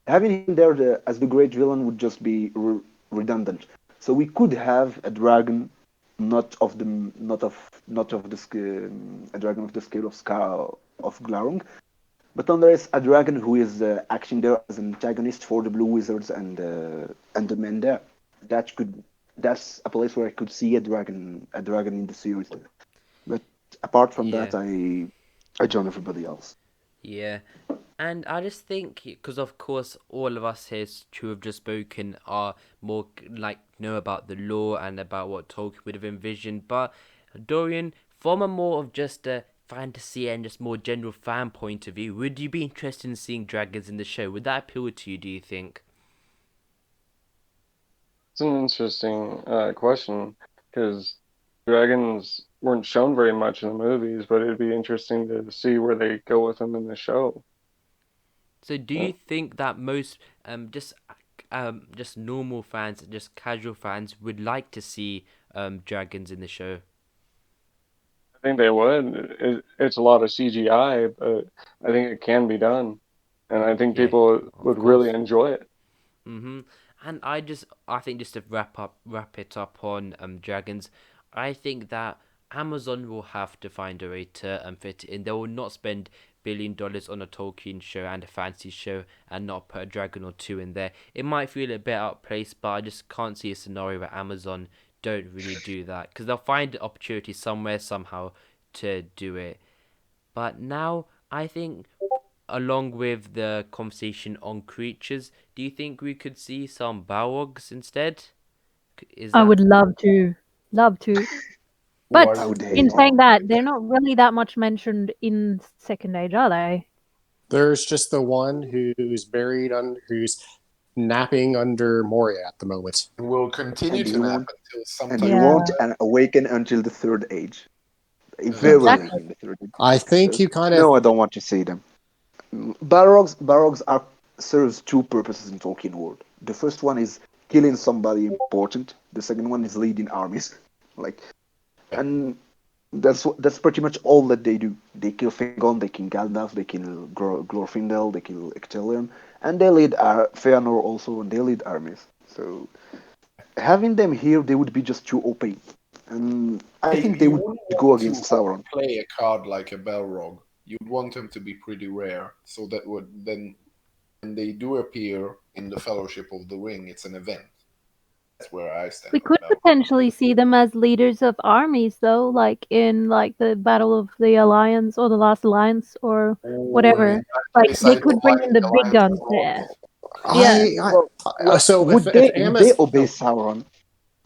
Having him there as the great villain would just be redundant. So we could have a dragon, not of the not of the a dragon of the scale of of Glarung, but nonetheless a dragon who is acting there as an antagonist for the Blue Wizards and the men there. That could that's a place where I could see a dragon in the series. But apart from Yeah, that, I join everybody else. yeah. And I just think, because of course all of us here who have just spoken are more like know about the lore and about what Tolkien would have envisioned. But Dorian, from a more of just a fantasy and just more general fan point of view, would you be interested in seeing dragons in the show? Would that appeal to you, do you think? It's an interesting question because dragons weren't shown very much in the movies, but it'd be interesting to see where they go with them in the show. So do you think that most just normal fans, just casual fans, would like to see dragons in the show? I think they would. It's a lot of CGI, but I think it can be done, and I think Yeah, people of would really course. enjoy it. And I think just to wrap it up on dragons, I think that Amazon will have to find a way to fit it in. They will not spend $1 billion on a Tolkien show and a fantasy show and not put a dragon or two in there. It might feel a bit out of place, but I just can't see a scenario where Amazon don't really do that because they'll find the opportunity somewhere somehow to do it. But now I think along with the conversation on creatures, do you think we could see some Balrogs instead? Is I that would love to. Love to. Who I But I would would in hate want. it. saying that, they're not really that much mentioned in Second Age, are they? There's just the one who's napping under Moria at the moment. Will continue And to he nap won't, until and he sometime Yeah, won't after. awaken until the third age. Very Exactly. late exactly. in the third age. I think So you kind of no, I don't want to see them. Balrogs are serves two purposes in Tolkien world. The first one is killing somebody important. The second one is leading armies. Like, Yeah. and that's pretty much all that they do. They kill Fingon, they kill Gandalf, they kill Glorfindel, they kill Ectelion, and they lead Feanor also, and they lead armies. So having them here, they would be just too OP, and I think they You would wouldn't go want to against Sauron. play a card like a Balrog. You'd want them to be pretty rare, so that would then when they do appear in the Fellowship of the Ring, it's an event. That's where I stand We on could Balrog. potentially see them as leaders of armies, though, like in like the Battle of the Alliance or the Last Alliance or Oh, in whatever. that Like case, they I could don't bring like in the the big Alliance guns at there. all. Yeah. Well, so if would they Amos obey Sauron?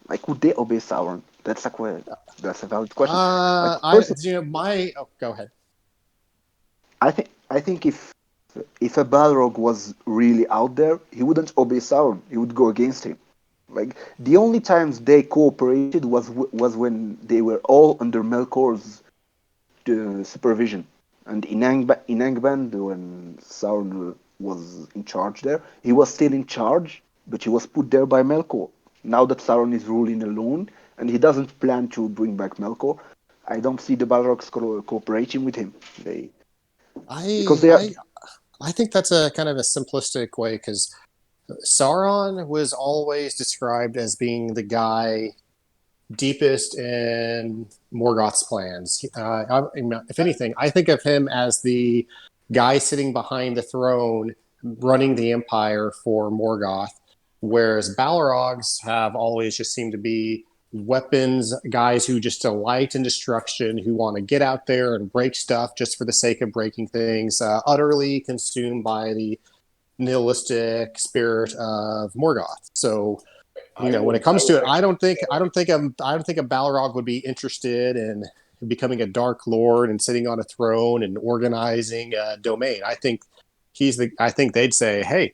Like, would they obey Sauron? That's a valid question. Like, I first, my go ahead. I think if a Balrog was really out there, he wouldn't obey Sauron. He would go against him. Like the only times they cooperated was when they were all under Melkor's supervision. And in Angband, when Sauron was in charge there, he was still in charge, but he was put there by Melkor. Now that Sauron is ruling alone, and he doesn't plan to bring back Melkor, I don't see the Balrogs cooperating with him. They because I they are. I I think that's a kind of a simplistic way because Sauron was always described as being the guy deepest in Morgoth's plans. If anything, I think of him as the guy sitting behind the throne, running the empire for Morgoth, whereas Balrogs have always just seemed to be weapons guys who just delight in destruction, who want to get out there and break stuff just for the sake of breaking things, utterly consumed by the nihilistic spirit of Morgoth. So when it I comes to would it, actually I don't think a Balrog would be interested in becoming a Dark Lord and sitting on a throne and organizing a domain. I think they'd say, "Hey,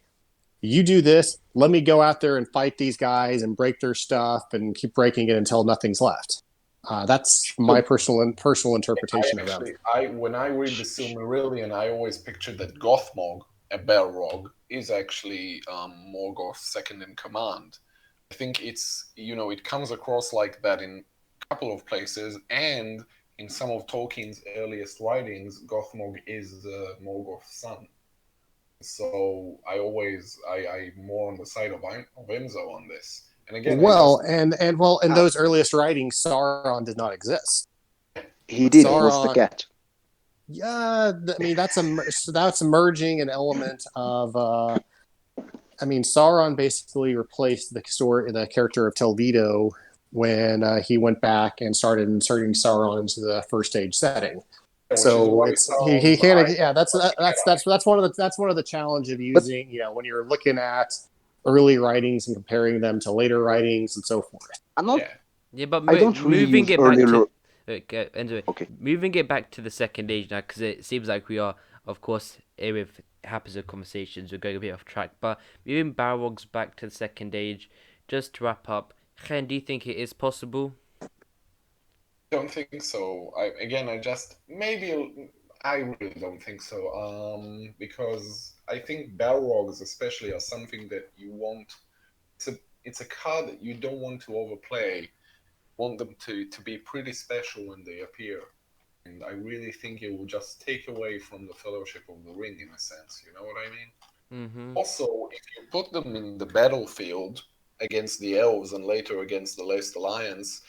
you do this. Let me go out there and fight these guys and break their stuff and keep breaking it until nothing's left." That's my So personal I interpretation of them. actually, I when I read the Silmarillion, I always picture that Gothmog, a Balrog, is actually Morgoth's second in command. I think it comes across like that in a couple of places, and in some of Tolkien's earliest writings, Gothmog is Morgoth's son. So I'm more on the side of Imzo on this. And again, I Well, just and in uh, those earliest writings, Sauron did not exist. he did. He was the Sauron, cat. yeah, I mean that's merging an element of. Sauron basically replaced the character of Telvido when he went back and started inserting Sauron into the first age setting. which is So why it's he Sauron's can't. eyes Yeah, that's one of the challenge of But using when you're looking at early writings and comparing them to later writings and so forth. I'm not. yeah. Yeah, but I don't really moving use it back to earlier. anyway, Okay. moving it back to the second age now, because it seems like we are, of course, with happens of conversations, we're going a bit off track. But moving Balrogs back to the second age, just to wrap up, Chen, do you think it is possible? Don't think so. I just maybe I really don't think so. Because I think Balrogs especially are something that you want. It's a card that you don't want to overplay. Want them to be pretty special when they appear. And I really think it will just take away from the Fellowship of the Ring in a sense. You know what I mean? Mm-hmm. Also, if you put them in the battlefield against the elves and later against the Last Alliance,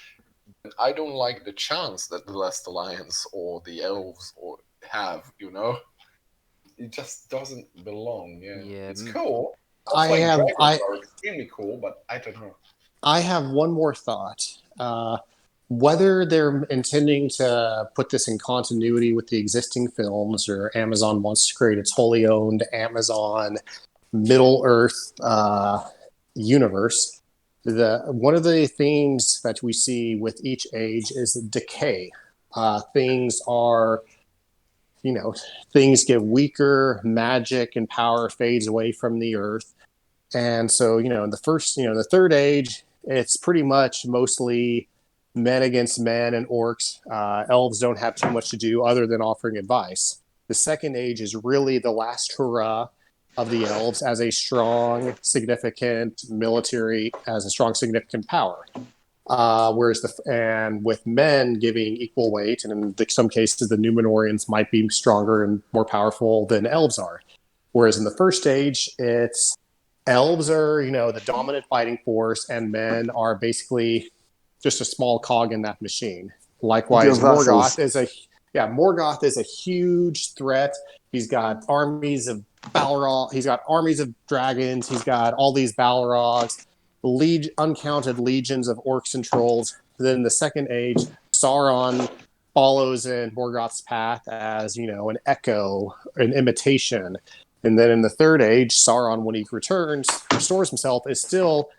I don't like the chance that the Last Alliance or the elves or have. It just doesn't belong. Yeah, Yeah. it's cool. I Stuff like have dragons are extremely cool, but I don't know. I have one more thought. Whether they're intending to put this in continuity with the existing films, or Amazon wants to create its wholly owned Amazon Middle Earth universe, the one of the themes that we see with each age is decay. Things are, you know, things get weaker, magic and power fades away from the earth. And so, in the first, the third age, it's pretty much mostly men against men and orcs. Elves don't have too much to do other than offering advice. The second age is really the last hurrah of the elves as a strong, significant military, as a strong, significant power. And with men giving equal weight, and in some cases, the Numenorians might be stronger and more powerful than elves are. Whereas in the first stage, it's elves are, the dominant fighting force, and men are basically just a small cog in that machine. Likewise, Just vassals. Morgoth is a huge threat. He's got armies of Balrog. He's got armies of dragons. He's got all these Balrogs, uncounted legions of orcs and trolls. Then the second age, Sauron follows in Morgoth's path as, an echo, an imitation. And then in the third age, Sauron, when he restores himself, is still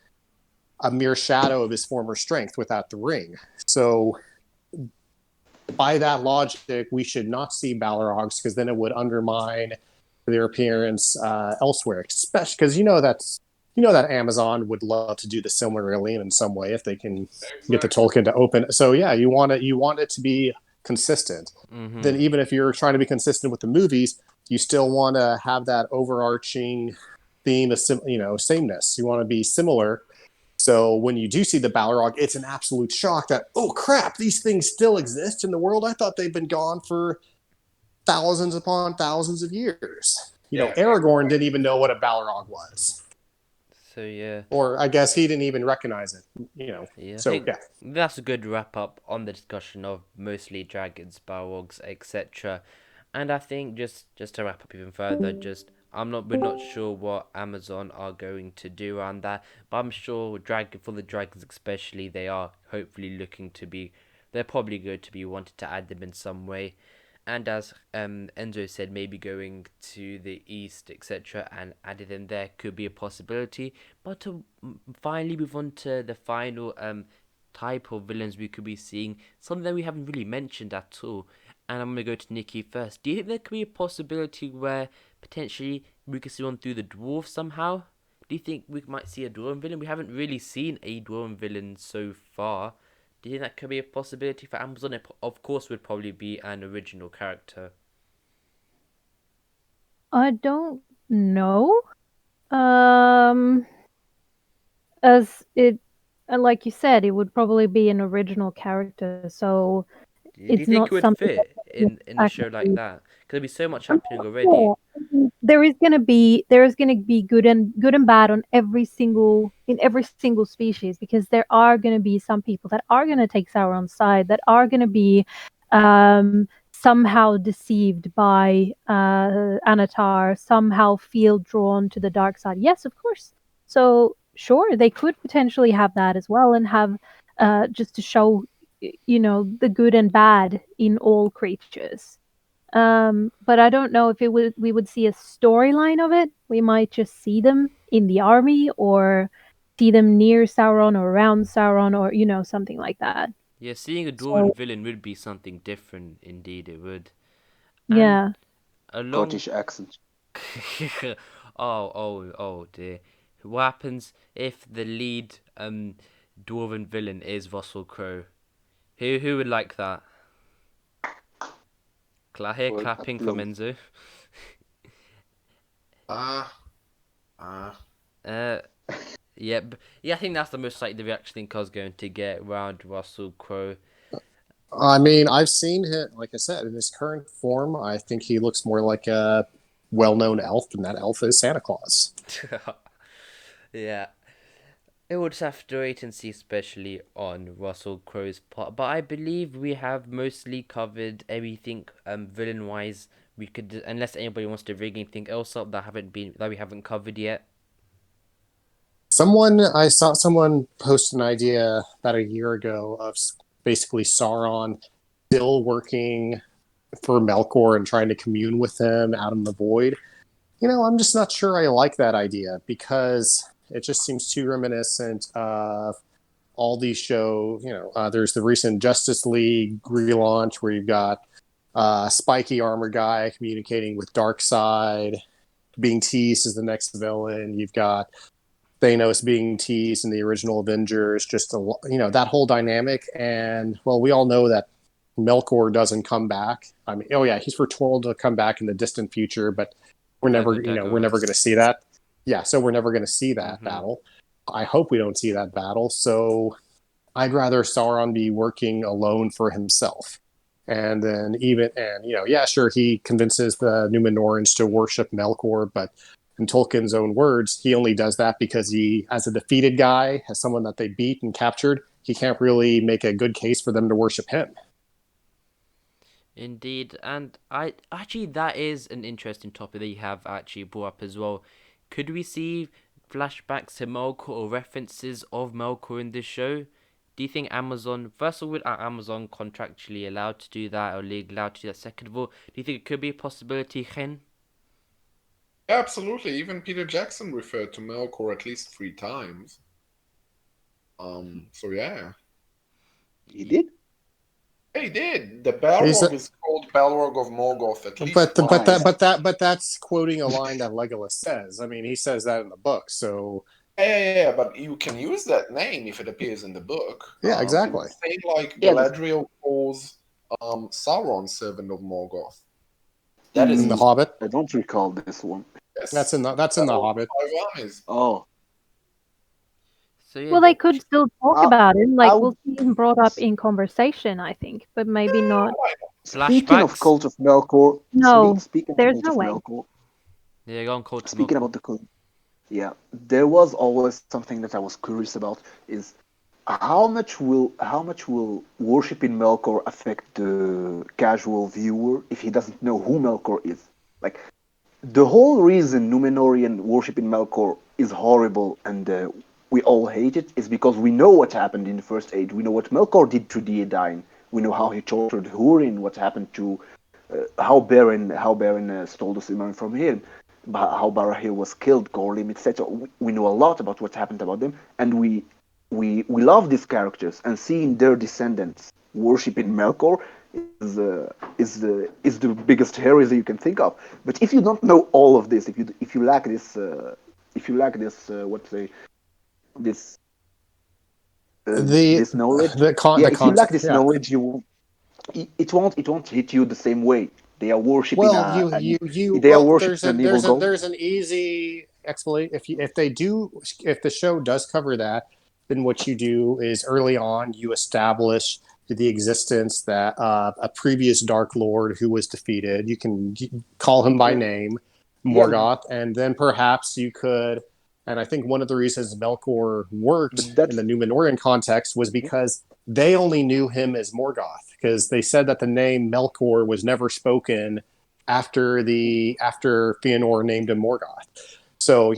a mere shadow of his former strength without the ring. So by that logic, we should not see Balrogs, because then it would undermine their appearance elsewhere. Especially because that Amazon would love to do the Silmarillion in some way if they can get the Tolkien to open. So yeah, you want it to be consistent. Mm-hmm. Then even if you're trying to be consistent with the movies, you still want to have that overarching theme of sameness. You want to be similar. So when you do see the Balrog, it's an absolute shock that, oh crap, these things still exist in the world. I thought they've been gone for thousands upon thousands of years. Aragorn didn't even know what a Balrog was. So yeah. Or I guess he didn't even recognize it. Yeah, I So think yeah. that's a good wrap up on the discussion of mostly dragons, Balrogs, etc. And I think just to wrap up even further, we're not sure what Amazon are going to do around that, but I'm sure for the dragons especially, they're probably going to be wanting to add them in some way. And as Enzo said, maybe going to the east, etc., and adding them there could be a possibility. But to finally move on to the final type of villains we could be seeing, something that we haven't really mentioned at all. And I'm going to go to Nikki first. Do you think there could be a possibility where potentially we could see one through the dwarves somehow? Do you think we might see a dwarven villain? We haven't really seen a dwarven villain so far. Do you think that could be a possibility for Amazon? It, of course, would probably be an original character. I don't know. As it, like you said, it would probably be an original character, so Do you it's think it not would something fit that in a show like actually. that? Because there'd be so much happening already. There is gonna be good and bad on every single species, because there are gonna be some people that are gonna take Sauron's side, that are gonna be somehow deceived by Annatar, somehow feel drawn to the dark side. Yes, of course. So sure, they could potentially have that as well, and have just to show the good and bad in all creatures. But I don't know if we would see a storyline of it. We might just see them in the army, or see them near Sauron or around Sauron, or something like that. Yeah, seeing a dwarven So villain would be something different, indeed it would. And yeah, along... Scottish accent. oh dear. What happens if the lead dwarven villain is Russell Crowe? Who would like that? I hear for clapping that from build. Enzo. Ah, ah. Yeah, yeah, I think that's the most likely reaction I think I was going to get around Russell Crowe. I mean, I've seen him, like I said, in his current form. I think he looks more like a well-known elf, and that elf is Santa Claus. Yeah, it would just have to wait and see, especially on Russell Crowe's part. But I believe we have mostly covered everything villain-wise. We could, unless anybody wants to bring anything else up that we haven't covered yet. I saw someone post an idea about a year ago of basically Sauron still working for Melkor and trying to commune with him out in the void. I'm just not sure I like that idea because it just seems too reminiscent of all these shows. There's the recent Justice League relaunch where you've got spiky armor guy communicating with Darkseid, being teased as the next villain. You've got Thanos being teased in the original Avengers. Just that whole dynamic, and well, we all know that Melkor doesn't come back. I mean, oh yeah, he's foretold to come back in the distant future, but we're never going to see that. Yeah, so we're never going to see that battle. I hope we don't see that battle. So I'd rather Sauron be working alone for himself. And then yeah, sure, he convinces the Numenorans to worship Melkor, but in Tolkien's own words, he only does that because he, as a defeated guy, as someone that they beat and captured, he can't really make a good case for them to worship him. Indeed, and I actually that is an interesting topic that you have actually brought up as well. Could we see flashbacks to Melkor or references of Melkor in this show? Do you think Amazon, first of all, are Amazon contractually allowed to do that or legally allowed to do that? Second of all, do you think it could be a possibility, Chen? Absolutely. Even Peter Jackson referred to Melkor at least 3 times. So yeah. He did? He did. The Balrog is called Balrog of Morgoth at least But that's quoting a line that Legolas says. I mean, he says that in the book, so yeah, but you can use that name if it appears in the book. Yeah, exactly. Same like Galadriel calls Sauron servant of Morgoth. That is in the Hobbit. I don't recall this one. Yes. That's in the Hobbit. Oh. So, yeah, well, they could still talk about it. Like, we'll see him brought up in conversation, I think, but maybe not. Speaking of Cult of Melkor, no, speaking there's of no way. Melkor, yeah, go on, Cult of speaking Melkor. about the cult, yeah, there was always something that I was curious about: is how much will worship in Melkor affect the casual viewer if he doesn't know who Melkor is? Like, the whole reason Numenorian worship in Melkor is horrible and we all hate it is because we know what happened in the First Age. We know what Melkor did to Theoden. We know how he tortured Húrin, what happened to how Beren stole the Silmarillion from him, how Barahir was killed, Gorlim, etc. We know a lot about what happened about them, and we love these characters, and seeing their descendants worshiping Melkor is the biggest heresy you can think of. But if you don't know all of this, if you lack this this knowledge, if you lack this knowledge, it won't hit you the same way. They are worshiping. There's an evil god. There's an easy explanation. If the show does cover that, then what you do is early on you establish the existence that a previous Dark Lord who was defeated. You can call him by name, Morgoth, and then perhaps you could. And I think one of the reasons Melkor worked in the Numenorian context was because they only knew him as Morgoth, because they said that the name Melkor was never spoken after Fëanor named him Morgoth. So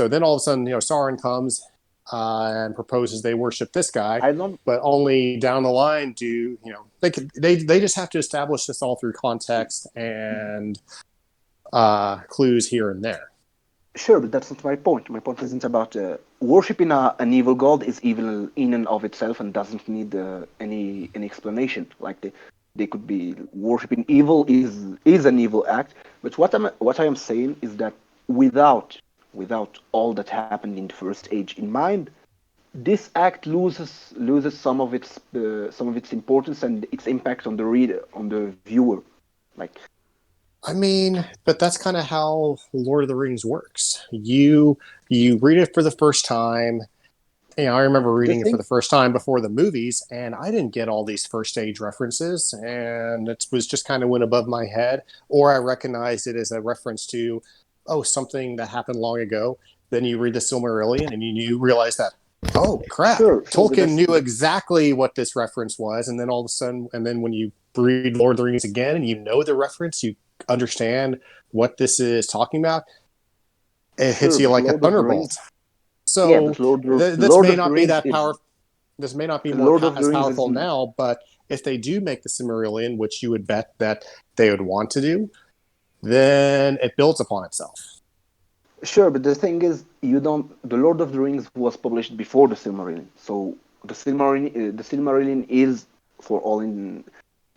then all of a sudden, Sauron comes and proposes they worship this guy, but only down the line they just have to establish this all through context and clues here and there. Sure, but that's not my point. My point isn't about worshiping an evil god is evil in and of itself and doesn't need any explanation. Like they could be worshiping evil is an evil act. But what I am saying is that without all that happened in the First Age in mind, this act loses some of its importance and its impact on the reader, on the viewer. Like, I mean, but that's kind of how Lord of the Rings works. You read it for the first time. I remember the reading it for thing, the first time before the movies, and I didn't get all these first age references, and it was just kind of went above my head, or I recognized it as a reference to, oh, something that happened long ago. Then you read the Silmarillion, and you realize that, oh crap, sure, but Tolkien knew exactly what this reference was, and then all of a sudden, and then when you read Lord of the Rings again, and you know the reference, you understand what this is talking about, it hits sure, you but like a Lord of the thunderbolt. Rings, yeah, So but this Lord may of the not be Rings that is powerful. This may not be Lord of the as Rings is powerful now, but if they do make the Silmarillion, which you would bet that they would want to do, then it builds upon itself. sure, but the thing is, you don't. The Lord of the Rings was published before the Silmarillion, so the Silmarillion is, for all in,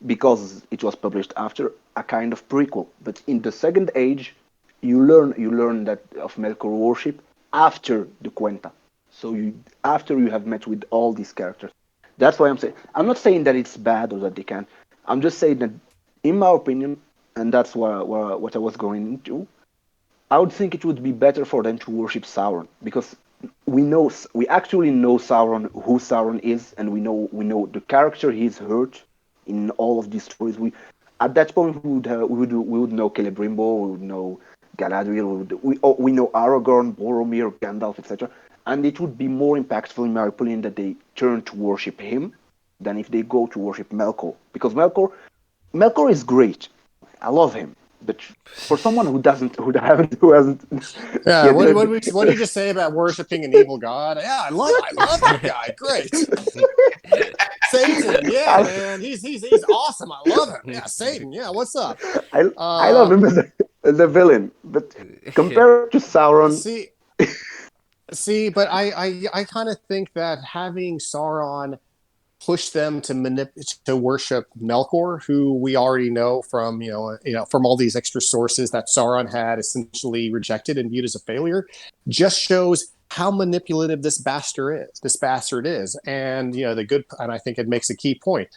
because it was published after, a kind of prequel. But in the Second Age, you learn that of Melkor worship after the Quenta. So after you have met with all these characters. That's why I'm saying, I'm not saying that it's bad or that they can't. I'm just saying that, in my opinion, and that's what I was going into. I would think it would be better for them to worship Sauron, because we actually know Sauron, who Sauron is, and we know the character he's hurt in all of these stories. We At that point we would know Celebrimbor, we would know Galadriel, we know Aragorn, Boromir, Gandalf, etc. And it would be more impactful, in my opinion, that they turn to worship him than if they go to worship Melkor, because Melkor is great. I love him, but for someone who hasn't Yeah, yet what did you just say about worshiping an evil god? Yeah, I love that guy. Great. Satan, yeah, man, he's awesome. I love him. Yeah, Satan, yeah, what's up? I love him as a villain, but compared to Sauron, See, but I kind of think that having Sauron push them to worship Melkor, who we already know from from all these extra sources that Sauron had essentially rejected and viewed as a failure, just shows how manipulative this bastard is. And and I think it makes a key point.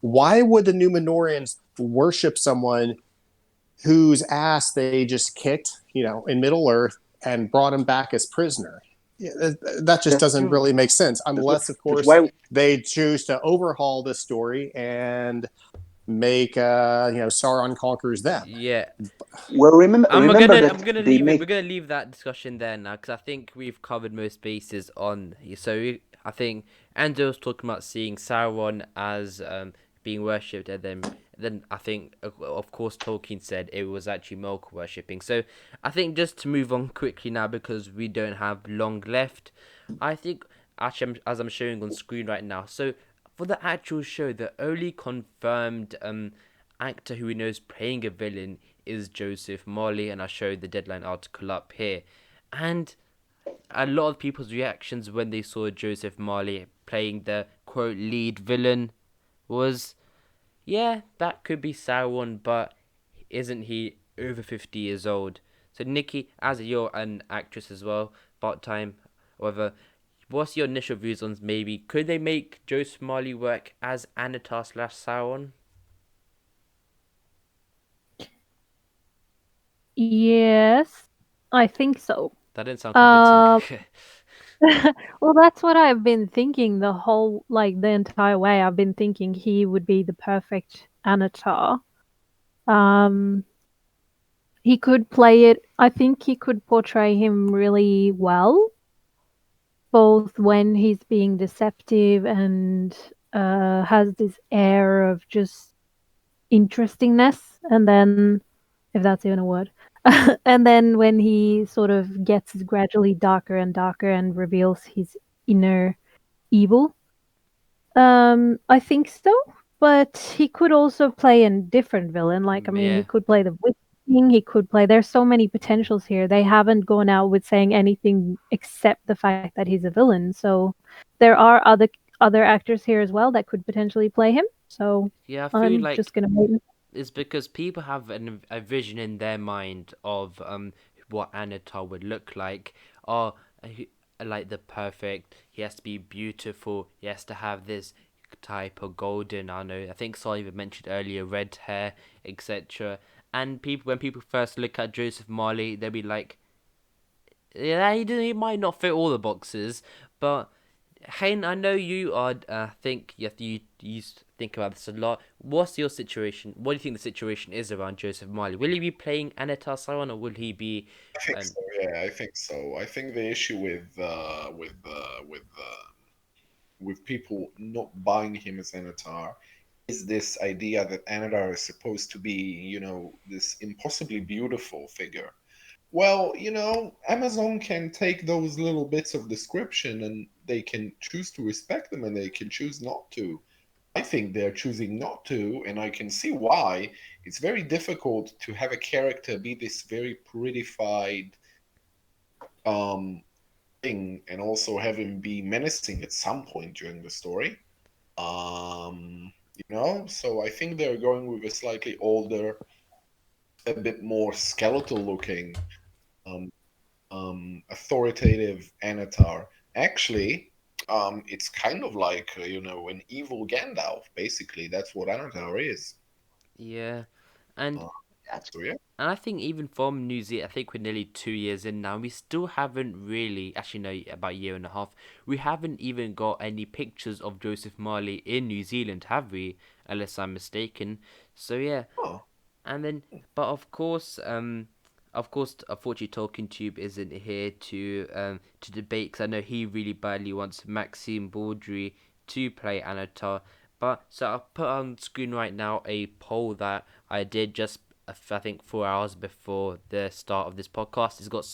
Why would the Numenorians worship someone whose ass they just kicked, in Middle Earth and brought him back as prisoner? Yeah, that just that's doesn't true. really make sense That's why, unless, of that's course, why. they choose to overhaul this story and make Sauron conquers them. Yeah, Well, remember that I'm gonna they leave it. make We're gonna leave that discussion there now because I think we've covered most bases on. So I think Ando was talking about seeing Sauron as being worshipped, and then I think of course Tolkien said it was actually Melkor worshipping. So I think just to move on quickly now because we don't have long left. I think actually as I'm showing on screen right now. So for the actual show, the only confirmed actor who we know is playing a villain is Joseph Morley, and I showed the Deadline article up here. And a lot of people's reactions when they saw Joseph Morley playing the quote lead villain was, yeah, that could be Sauron, but isn't he over 50 years old? So Nikki, as you're an actress as well, part time, however, what's your initial views on maybe could they make Joseph Morley work as Annatar / Sauron? Yes, I think so. That didn't sound convincing. Well, that's what I've been thinking the entire way. I've been thinking he would be the perfect Annatar. Um, he could play it. I think he could portray him really well, both when he's being deceptive and has this air of just interestingness, and then, if that's even a word, and then when he sort of gets gradually darker and darker and reveals his inner evil. I think so, but he could also play a different villain. Like, I mean, he Yeah. could play the Witch King. He could play. There's so many potentials here. They haven't gone out with saying anything except the fact that he's a villain. So there are other actors here as well that could potentially play him. So Yeah, I feel I'm like just gonna wait. it's because people have a vision in their mind of what Annatar would look like. Or like the perfect. He has to be beautiful. He has to have this type or golden. I know. I think Sol even mentioned earlier red hair, etc. And when people first look at Joseph Marley, they'll be like, yeah, he might not fit all the boxes, but Hayden, I know you are. Think you think about this a lot. What's your situation? What do you think the situation is around Joseph Marley? Will he be playing Annatar Sauron, or will he be? I think so. Yeah, I think so. I think the issue with people not buying him as Annatar is this idea that Annatar is supposed to be, this impossibly beautiful figure. Well, Amazon can take those little bits of description and they can choose to respect them and they can choose not to. I think they're choosing not to, and I can see why. It's very difficult to have a character be this very prettified thing and also have him be menacing at some point during the story. So I think they're going with a slightly older, a bit more skeletal looking, authoritative Annatar. Actually, it's kind of like an evil Gandalf. Basically, that's what Annatar is. Yeah, and So yeah. and I think even from New Zealand, I think we're nearly 2 years in now. We still haven't really, actually no, about a year and a half. We haven't even got any pictures of Joseph Marley in New Zealand, have we? Unless I'm mistaken. So yeah, Oh, and then, but of course, unfortunately, Talking Tube isn't here to debate because I know he really badly wants Maxime Baudry to play Annatar. But so I'll put on screen right now a poll that I did just I think 4 hours before the start of this podcast. It's got,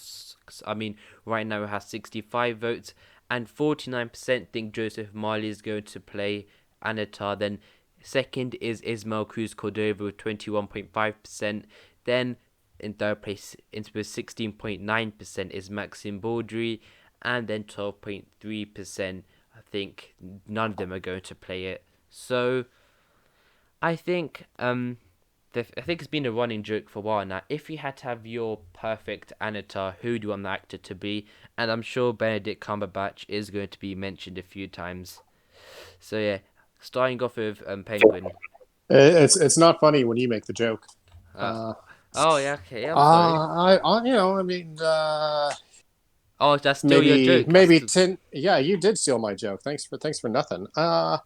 I mean, right now it has 65 votes, and 49% think Joseph Marley is going to play Annatar. Then second is Ismael Cruz Cordova with 21.5%. Then in third place, with 16.9% is Maxime Baudry, and then 12.3%. I think none of them are going to play it. So I think I think it's been a running joke for a while now. If you had to have your perfect Annatar, who do you want the actor to be? And I'm sure Benedict Cumberbatch is going to be mentioned a few times. So yeah, starting off with Penguin. It's not funny when you make the joke. Oh yeah, okay. I'm sorry. I mean, Oh, that's still your joke. maybe 10. Yeah, you did steal my joke. Thanks for nothing. I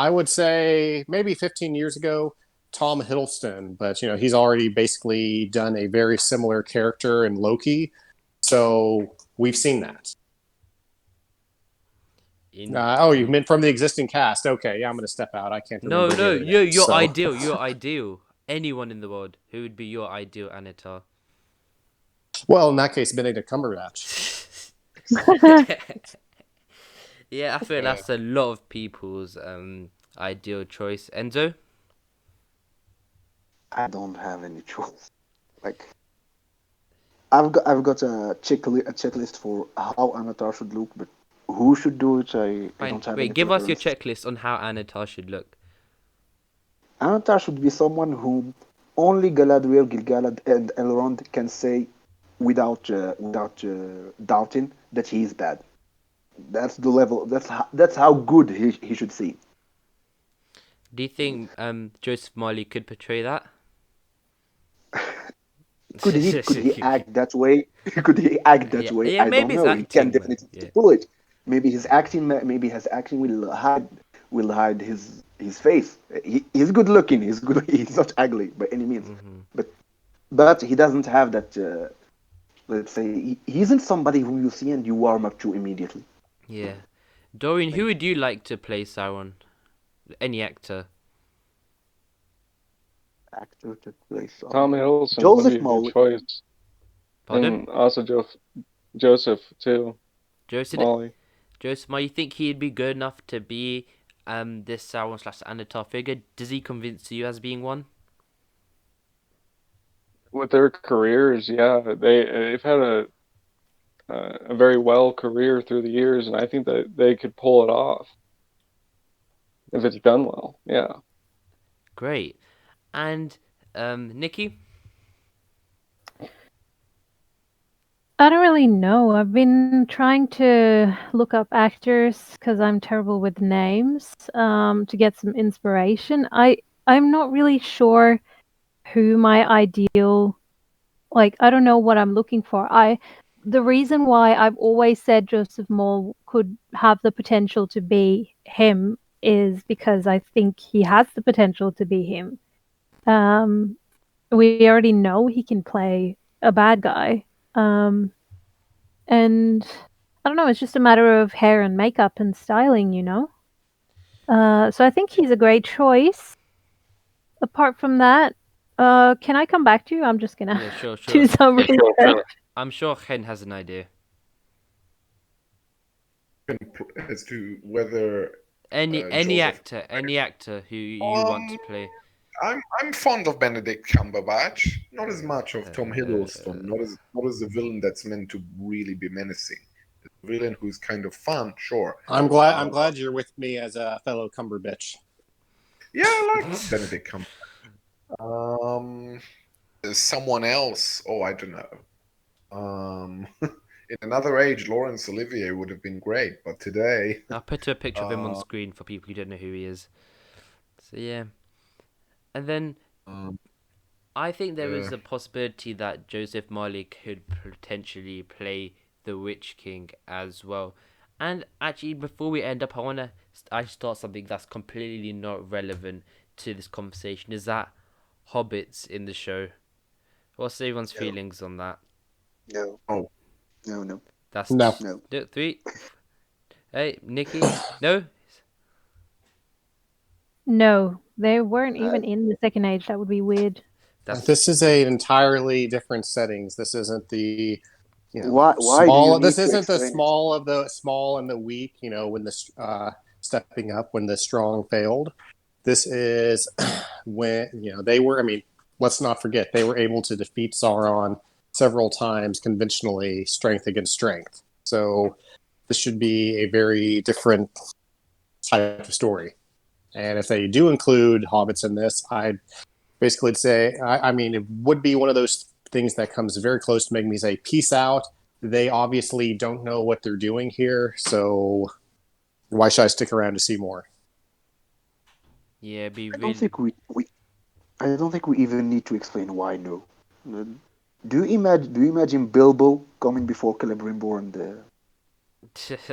would say maybe 15 years ago, Tom Hiddleston, but he's already basically done a very similar character in Loki, so we've seen that. You meant from the existing cast? Okay, yeah, I'm gonna step out. I can't remember. No, you're ideal. You're ideal. Anyone in the world who would be your ideal Annatar? Well, in that case, Benedict Cumberbatch. Yeah, I feel that's a lot of people's ideal choice. Enzo? I don't have any choice. Like I've got a checklist for how Annatar should look, but who should do it? I don't have any Wait, give us your preference. checklist on how Annatar should look. Annatar should be someone whom only Galadriel, Gil-galad, and Elrond can say without doubting that he is bad. That's the level. That's how good he should seem. Do you think Joseph Marley could portray that? Could he act that way? Could he act that Yeah, way? yeah, I maybe don't it's know. He can acting, man. definitely Yeah. pull it. Maybe his acting will hide his face. He's good looking. He's good. He's not ugly by any means. Mm-hmm. But he doesn't have that. Let's say he isn't somebody who you see and you warm up to immediately. Yeah. Dorian, who would you like to play Sauron? Any actor? Actor to play Sauron. Tom Hiddleston would Joseph be a good Molly. choice. Pardon? And also Joseph too. Joseph Molly. Marley, you think he'd be good enough to be this Sauron / Annatar figure? Does he convince you as being one? With their careers, yeah, they've had a very well career through the years, and I think that they could pull it off if it's done well. Yeah. Great. And Nikki? I don't really know. I've been trying to look up actors because I'm terrible with names, to get some inspiration. I'm not really sure who my ideal, like, I don't know what I'm looking for. The reason why I've always said Joseph Moll could have the potential to be him is because I think he has the potential to be him. We already know he can play a bad guy. And I don't know, it's just a matter of hair and makeup and styling, you know? So I think he's a great choice. Apart from that, can I come back to you? I'm just gonna Yeah, sure, do sure. some research. I'm sure Hen has an idea. As to whether Any Joseph- any actor who you want to play. I'm fond of Benedict Cumberbatch, not as much of Tom Hiddleston, not as a villain that's meant to really be menacing. A villain who's kind of fun, sure. I'm glad you're with me as a fellow Cumberbitch. Yeah, I like Benedict Cumberbatch. Someone else, I don't know. In another age, Laurence Olivier would have been great, but today, I'll put a picture of him on screen for people who don't know who he is. So yeah. And then I think there is a possibility that Joseph Marley could potentially play the Witch King as well. And actually, before we end up, I start something that's completely not relevant to this conversation. Is that hobbits in the show? What's everyone's feelings on that? No. Oh. No. That's No. 3. Hey, Nikki, no. No, they weren't even in the Second Age. That would be weird. This is a entirely different settings. This isn't the Why do you small. need This to isn't the explain it? small and the weak. When the stepping up when the strong failed. This is when they were. I mean, let's not forget they were able to defeat Sauron several times conventionally, strength against strength. So this should be a very different type of story. And if they do include hobbits in this, I'd basically say, I mean, it would be one of those things that comes very close to making me say, peace out. They obviously don't know what they're doing here, so why should I stick around to see more? Yeah, be I really. don't think I don't think we even need to explain why no. Do you imagine Bilbo coming before Celebrimbor and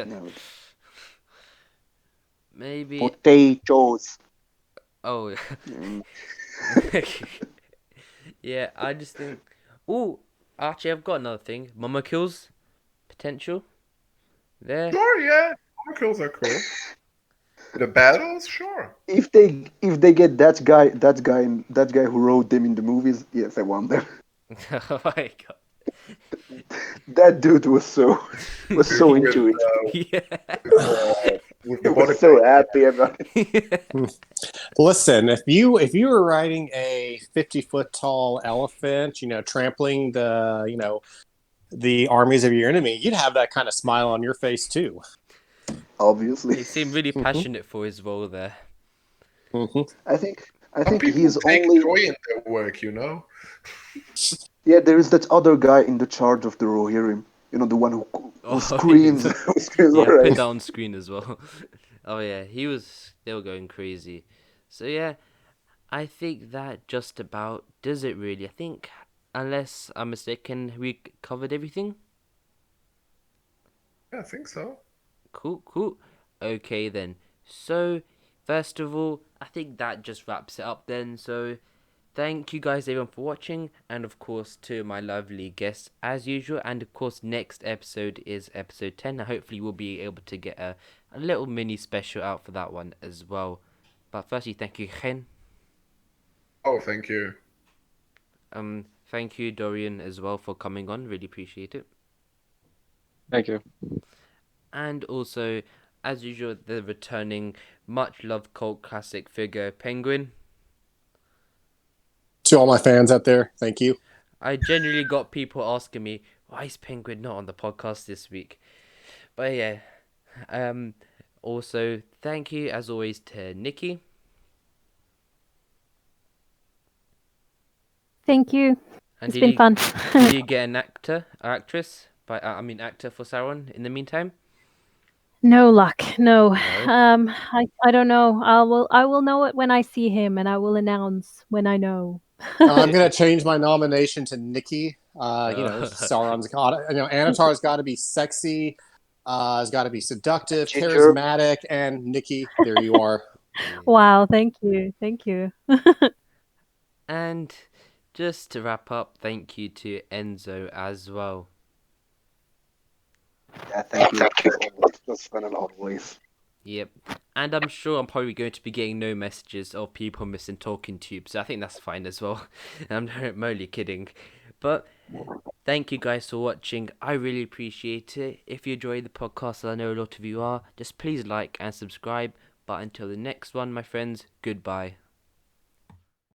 no, Maybe. potatoes? Oh. Mm. Yeah, I just think. Oh, actually, I've got another thing. Mama kills potential. There. Sure, yeah. Chronicles are cool. The battles, sure. If they get that guy who wrote them in the movies, yes, I wonder. Oh my god. That dude was so into it. Yeah. With He the body was so happy about it. Listen, if you were riding a 50-foot tall elephant, trampling the armies of your enemy, you'd have that kind of smile on your face too. Obviously, He seemed really passionate for his role there. I think Some people he's take only. joy in their work, Yeah, there is that other guy in the charge of the Rohirrim. The one who screams. Who screams, Yeah, all right. put that on screen as well. Oh yeah, they were going crazy. So yeah, I think that just about does it really. I think, unless I'm mistaken, we covered everything. Yeah, I think so. Cool. Okay then. So, first of all, I think that just wraps it up then. So, thank you guys everyone for watching, and of course to my lovely guests as usual. And of course, next episode is episode 10. Hopefully, we'll be able to get a little mini special out for that one as well. But firstly, thank you, Chen. Oh, thank you. Thank you, Dorian, as well for coming on. Really appreciate it. Thank you. And also, as usual, the returning much loved cult classic figure Penguin. To all my fans out there, thank you. I genuinely got people asking me, why is Penguin not on the podcast this week? But yeah. Also, thank you as always to Nikki. Thank you. And It's been fun. Did you get an actor or actress actor for Sauron in the meantime? No luck. No. No. I don't know. I will know it when I see him, and I will announce when I know. I'm gonna change my nomination to Nikki. Oh. Sauron's got. Annatar's got to be sexy. Has got to be seductive, Ginger. charismatic, and Nikki. There you are. Wow. Thank you. Thank you. And just to wrap up, thank you to Enzo as well. Yeah, thank you. It's just fun and always. Yep. And I'm sure I'm probably going to be getting no messages of people missing talking tubes, so I think that's fine as well. I'm only kidding. But thank you guys for watching. I really appreciate it. If you enjoyed the podcast, I know a lot of you are, just please like and subscribe. But until the next one, my friends, goodbye.